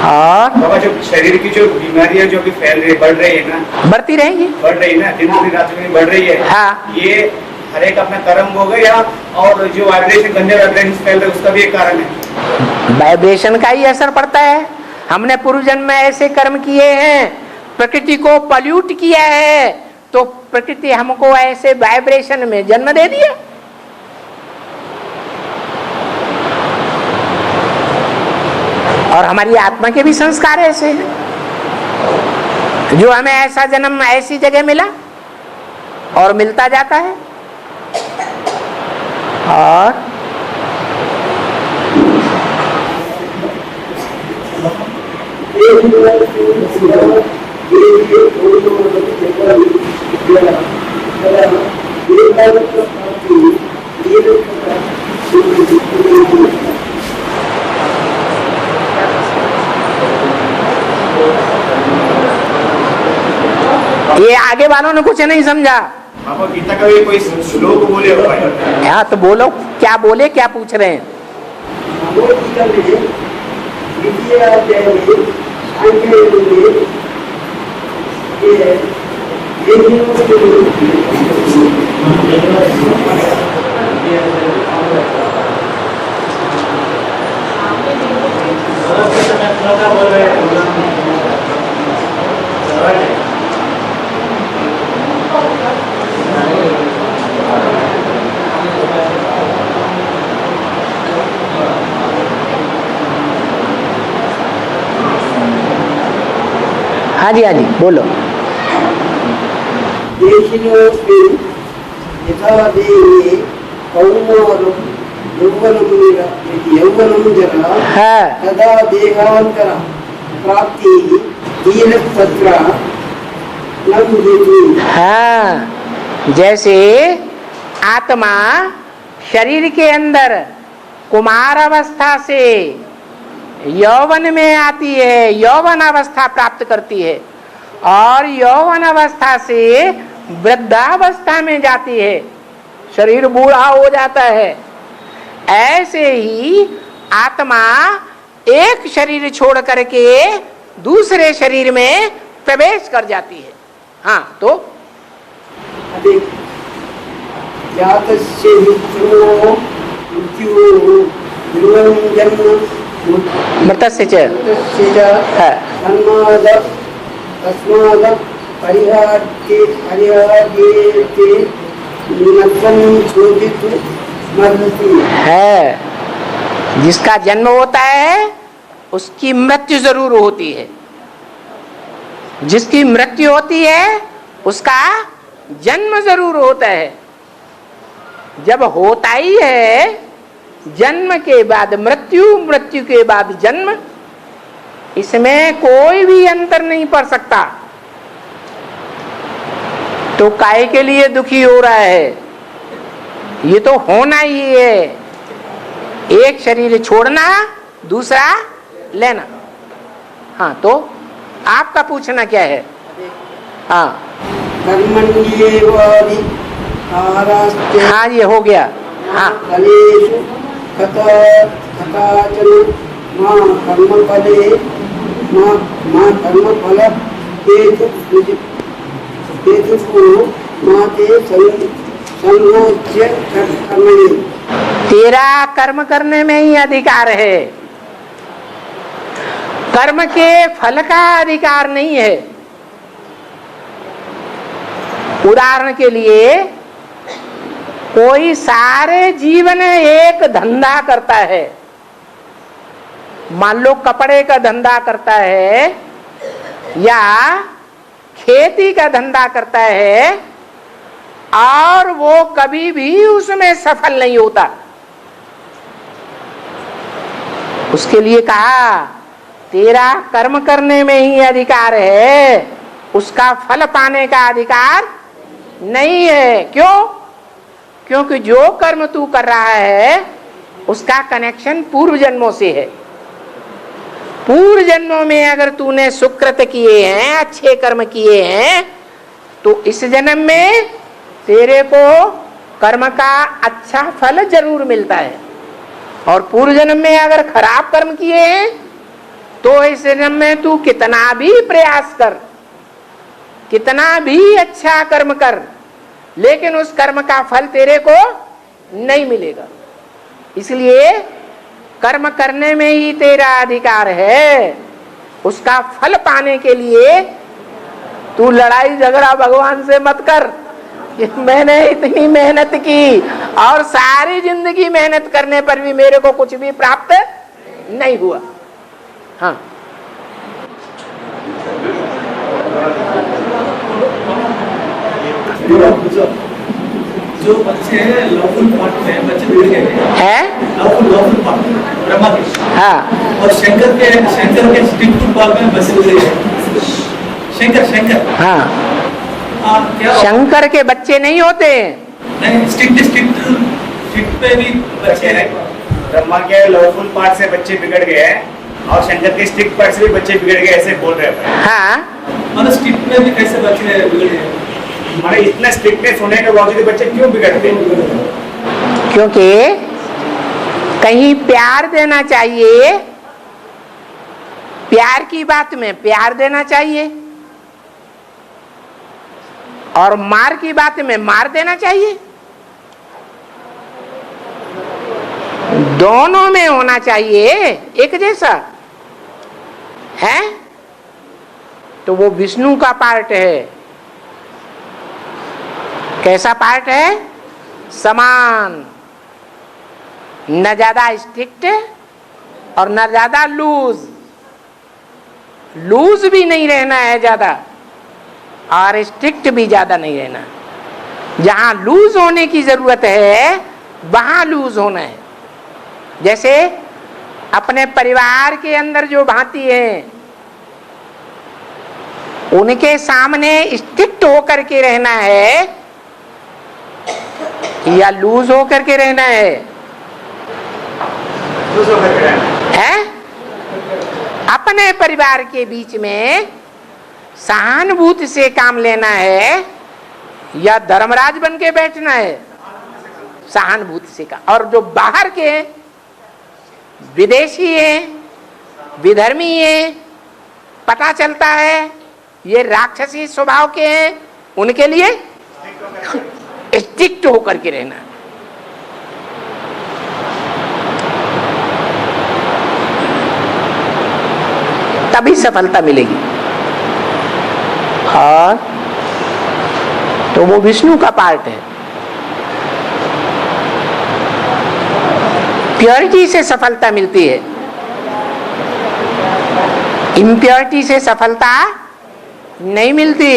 और बाबा जो शरीर की जो बीमारियां जो भी फैल रही बढ़ रही है ना, बढ़ती रहेंगी, बढ़ रही है ना, दिन दिन रात में बढ़ रही है। हाँ। ये हर एक अपना कर्म हो गए या और जो वाइब्रेशन गंदे वाइब्रेशन फैल रहे उसका भी एक कारण है। वाइब्रेशन का ही असर पड़ता है। हमने पूर्व जन्म में ऐसे कर्म किए हैं, प्रकृति को पॉल्यूट किया है, तो प्रकृति हमको ऐसे वाइब्रेशन में जन्म दे दिया। और हमारी आत्मा के भी संस्कार ऐसे हैं जो हमें ऐसा जन्म ऐसी जगह मिला और मिलता जाता है। और ये आगे वालों ने कुछ नहीं समझा। बाबा गीता का भी कोई श्लोक बोले हो भाई? हाँ तो बोलो, क्या बोले, क्या पूछ रहे हैं? हाँ जी, हाँ जी, बोलो। यथा देहे कौमारं यौवनं जरा हाँ तदा देहांतर प्राप्तिः दीनस्तत्र न मुह्यते। हाँ, जैसे आत्मा शरीर के अंदर कुमार अवस्था से यौवन में आती है, यौवन अवस्था प्राप्त करती है, और यौवन अवस्था से वृद्धावस्था में जाती है, शरीर बूढ़ा हो जाता है, ऐसे ही आत्मा एक शरीर छोड़ करके दूसरे शरीर में प्रवेश कर जाती है। हाँ, तो मृतस्य च है, जिसका जन्म होता है उसकी मृत्यु जरूर होती है, जिसकी मृत्यु होती है उसका जन्म जरूर होता है। जब होता ही है, जन्म के बाद मृत्यु, मृत्यु के बाद जन्म, इसमें कोई भी अंतर नहीं पड़ सकता। तो काहे के लिए दुखी हो रहा है? ये तो होना ही है, एक शरीर छोड़ना, दूसरा लेना। हाँ, तो आपका पूछना क्या है? हाँ हाँ, ये हो गया। हाँ, तेरा कर्म करने में ही अधिकार है, कर्म के फल का अधिकार नहीं है। उदाहरण के लिए, कोई सारे जीवन एक धंधा करता है, मान लो कपड़े का धंधा करता है या खेती का धंधा करता है, और वो कभी भी उसमें सफल नहीं होता। उसके लिए कहा तेरा कर्म करने में ही अधिकार है, उसका फल पाने का अधिकार नहीं है। क्यों? क्योंकि जो कर्म तू कर रहा है उसका कनेक्शन पूर्व जन्मों से है। पूर्व जन्मों में अगर तूने सुकृत किए हैं, अच्छे कर्म किए हैं, तो इस जन्म में तेरे को कर्म का अच्छा फल जरूर मिलता है। और पूर्व जन्म में अगर खराब कर्म किए हैं तो इस जन्म में तू कितना भी प्रयास कर, कितना भी अच्छा कर्म कर, लेकिन उस कर्म का फल तेरे को नहीं मिलेगा। इसलिए कर्म करने में ही तेरा अधिकार है। उसका फल पाने के लिए तू लड़ाई झगड़ा भगवान से मत कर कि मैंने इतनी मेहनत की और सारी जिंदगी मेहनत करने पर भी मेरे को कुछ भी प्राप्त नहीं हुआ। हाँ, जो बच्चे लवफुल पार्ट में बच्चे बिगड़ गए है, लवफुल पार्ट ब्रह्मा के, हाँ, और शंकर के स्टिक पार्ट में बच्चे बिगड़ गए। शंकर हाँ, क्या शंकर के बच्चे नहीं होते हैं। नहीं, स्टिक पे भी बच्चे हैं। ब्रह्मा के लवफुल पार्ट से बच्चे बिगड़ गए हैं और शंकर के स्टिक पार्ट से भी बच्चे बिगड़ गए, ऐसे बोल रहे हैं। हाँ, मतलब स्टिक पे भी कैसे बच्चे बिगड़ गए? हमारे इतना स्ट्रिक्टनेस होने के बावजूद बच्चे क्यों बिगड़ते हैं? क्योंकि कहीं प्यार देना चाहिए, प्यार की बात में प्यार देना चाहिए, और मार की बात में मार देना चाहिए। दोनों में होना चाहिए एक जैसा है। तो वो विष्णु का पार्ट है। कैसा पार्ट है? समान, न ज्यादा स्ट्रिक्ट और न ज्यादा लूज। लूज भी नहीं रहना है ज्यादा और स्ट्रिक्ट भी ज्यादा नहीं रहना। जहां लूज होने की जरूरत है वहां लूज होना है। जैसे अपने परिवार के अंदर जो भांति हैं उनके सामने स्ट्रिक्ट होकर के रहना है या लूज होकर के रहना है? अपने परिवार के बीच में सहानुभूति से काम लेना है या धर्मराज बन के बैठना है, सहानुभूति से का। और जो बाहर के हैं, विदेशी हैं, विधर्मी हैं, पता चलता है ये राक्षसी स्वभाव के हैं, उनके लिए स्ट्रिक्ट होकर के रहना। तभी सफलता मिलेगी। और तो वो विष्णु का पार्ट है। प्योरिटी से सफलता मिलती है, इम्प्योरिटी से सफलता नहीं मिलती।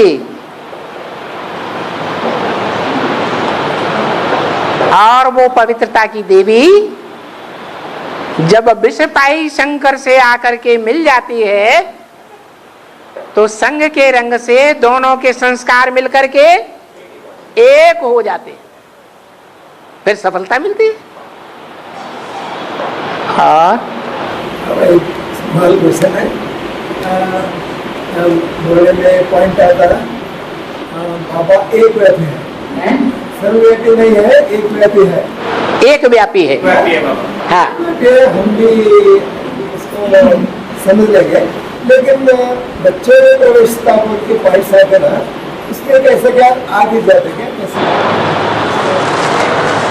और वो पवित्रता की देवी जब विषपाई शंकर से आकर के मिल जाती है तो संग के रंग से दोनों के संस्कार मिलकर के एक हो जाते हैं, फिर सफलता मिलती है। और एक सवाल क्वेश्चन है, बोलने में पॉइंट आता है, बाबा एक व्यापी है, सर्वव्यापी नहीं है, एक व्यापी है। एक व्यापी है, हाँ। हम भी इसको समझ लेंगे, लेकिन बच्चों ने प्रवेशता बोल के पॉइंट आते ना, इसमें कैसे क्या आगे जाते क्या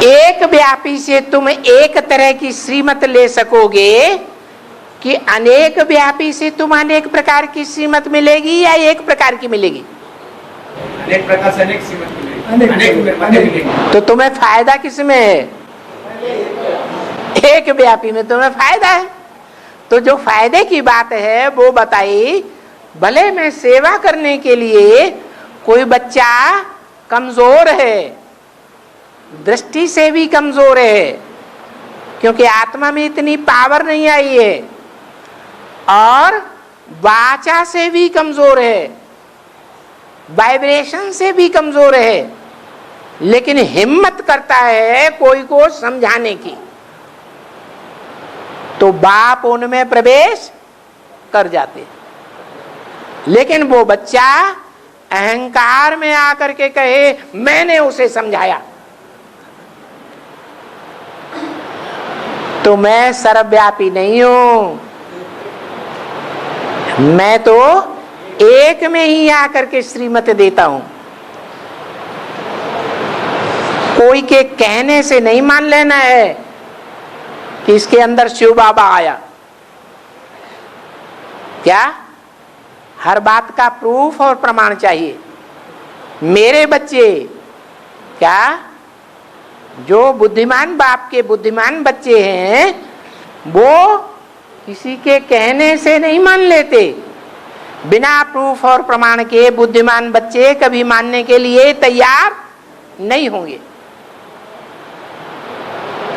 एक व्यापी से तुम एक तरह की श्रीमत ले सकोगे कि अनेक व्यापी से तुम अनेक प्रकार की श्रीमत मिलेगी या एक प्रकार की मिलेगी? अनेक प्रकार से अनेक श्रीमत मिलेगी, अनेक। तो तुम्हें फायदा किसमें है? एक व्यापी में तुम्हें फायदा है। तो जो फायदे की बात है वो बताई। भले मैं सेवा करने के लिए कोई बच्चा कमजोर है, दृष्टि से भी कमजोर है, क्योंकि आत्मा में इतनी पावर नहीं आई है, और वाचा से भी कमजोर है, वाइब्रेशन से भी कमजोर है, लेकिन हिम्मत करता है कोई को समझाने की, तो बाप उनमें प्रवेश कर जाते हैं। लेकिन वो बच्चा अहंकार में आकर के कहे मैंने उसे समझाया, तो मैं सर्वव्यापी नहीं हूं, मैं तो एक में ही आकर के श्रीमत देता हूं। कोई के कहने से नहीं मान लेना है कि इसके अंदर शिव बाबा आया। क्या? हर बात का प्रूफ और प्रमाण चाहिए। मेरे बच्चे क्या, जो बुद्धिमान बाप के बुद्धिमान बच्चे हैं, वो किसी के कहने से नहीं मान लेते। बिना प्रूफ और प्रमाण के बुद्धिमान बच्चे कभी मानने के लिए तैयार नहीं होंगे।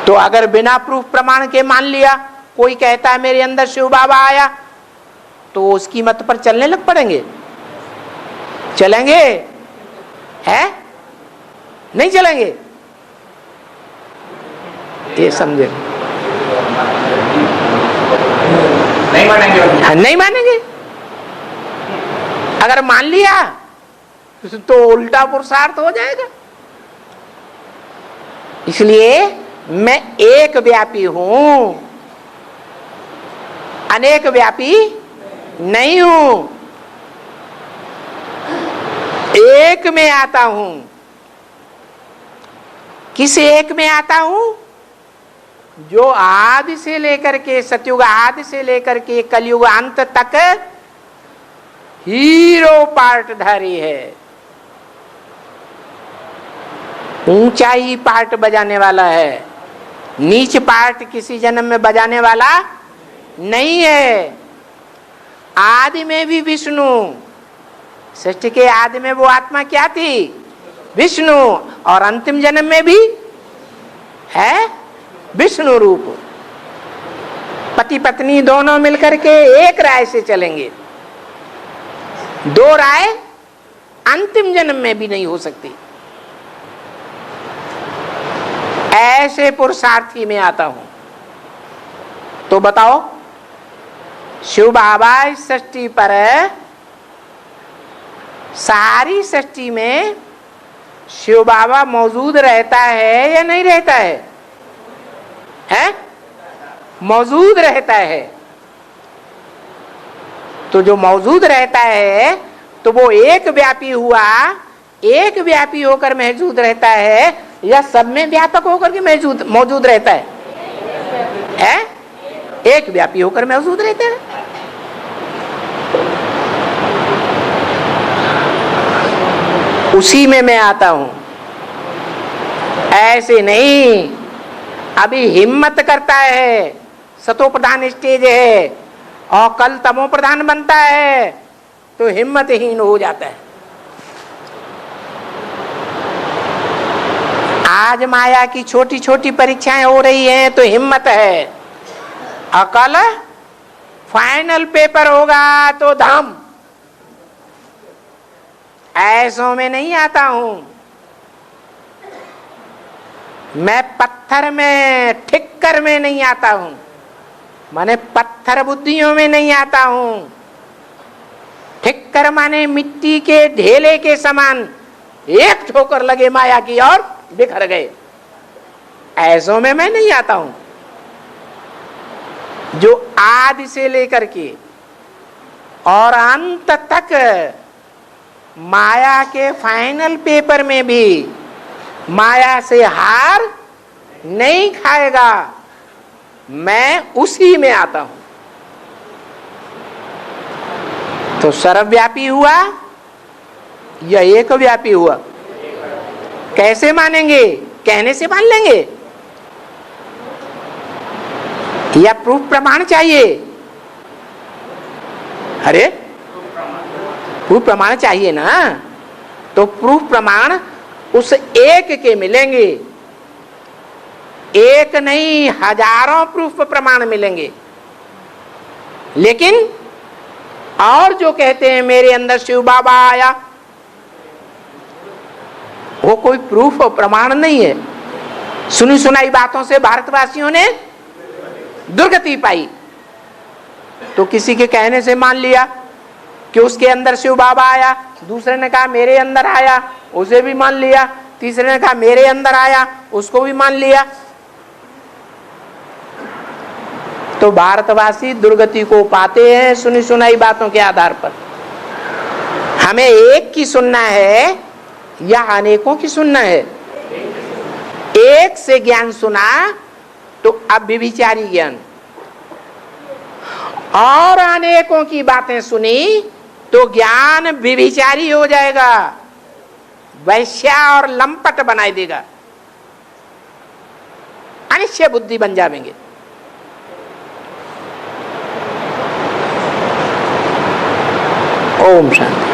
तो अगर बिना प्रूफ प्रमाण के मान लिया, कोई कहता है मेरे अंदर शिव बाबा आया, तो उसकी मत पर चलने लग पड़ेंगे? चलेंगे? है? नहीं चलेंगे? ये समझे? नहीं मानेंगे, नहीं मानेंगे। अगर मान लिया तो उल्टा पुरुषार्थ हो जाएगा। इसलिए मैं एक व्यापी हूं, अनेक व्यापी नहीं हूं, एक में आता हूं। किस एक में आता हूं? जो आदि से लेकर के, सतयुग आदि से लेकर के कलयुग अंत तक हीरो पार्टधारी है, ऊंचा ही पार्ट बजाने वाला है, नीच पार्ट किसी जन्म में बजाने वाला नहीं है। आदि में भी विष्णु, सृष्टि के आदि में वो आत्मा क्या थी? विष्णु, और अंतिम जन्म में भी है विष्णु रूप। पति पत्नी दोनों मिलकर के एक राय से चलेंगे, दो राय अंतिम जन्म में भी नहीं हो सकती। ऐसे पुरुषार्थी में आता हूं। तो बताओ, शिव बाबा इस सृष्टि पर, सारी सृष्टि में शिव बाबा मौजूद रहता है या नहीं रहता है? हैं? मौजूद रहता है। तो जो मौजूद रहता है तो वो एक व्यापी हुआ, एक व्यापी होकर मौजूद रहता है या सब में व्यापक होकर के मौजूद रहता है? हैं? एक व्यापी होकर मौजूद रहता है। उसी में मैं आता हूं, ऐसे नहीं। अभी हिम्मत करता है, सतो प्रधान स्टेज है और कल तमो प्रधान बनता है तो हिम्मतहीन हो जाता है। आज माया की छोटी छोटी परीक्षाएं हो रही हैं तो हिम्मत है, और कल फाइनल पेपर होगा तो धाम। ऐसों में नहीं आता हूं मैं, पत्थर में ठिक्कर में नहीं आता हूं, माने पत्थर बुद्धियों में नहीं आता हूं। ठिक्कर माने मिट्टी के ढेले के समान एक ठोकर लगे माया की और बिखर गए, ऐसों में मैं नहीं आता हूं। जो आदि से लेकर के और अंत तक माया के फाइनल पेपर में भी माया से हार नहीं खाएगा, मैं उसी में आता हूं। तो सर्वव्यापी हुआ या एक व्यापी हुआ? कैसे मानेंगे? कहने से मान लेंगे या प्रूफ प्रमाण चाहिए? अरे प्रूफ प्रमाण चाहिए ना। तो प्रूफ प्रमाण उस एक के मिलेंगे, एक नहीं हजारों प्रूफ प्रमाण मिलेंगे। लेकिन और जो कहते हैं मेरे अंदर शिव बाबा आया, वो कोई प्रूफ और प्रमाण नहीं है। सुनी सुनाई बातों से भारतवासियों ने दुर्गति पाई, तो किसी के कहने से मान लिया कि उसके अंदर शिव बाबा आया, दूसरे ने कहा मेरे अंदर आया, उसे भी मान लिया, तीसरे ने कहा मेरे अंदर आया, उसको भी मान लिया। तो भारतवासी दुर्गति को पाते हैं सुनी सुनाई बातों के आधार पर। हमें एक की सुनना है या अनेकों की सुनना है? एक से ज्ञान सुना तो अब व्यभिचारी ज्ञान, और अनेकों की बातें सुनी तो ज्ञान व्यभिचारी हो जाएगा, वैश्या और लंपट बनाई देगा, अनिश्चय बुद्धि बन जाएंगे। ओम शांति।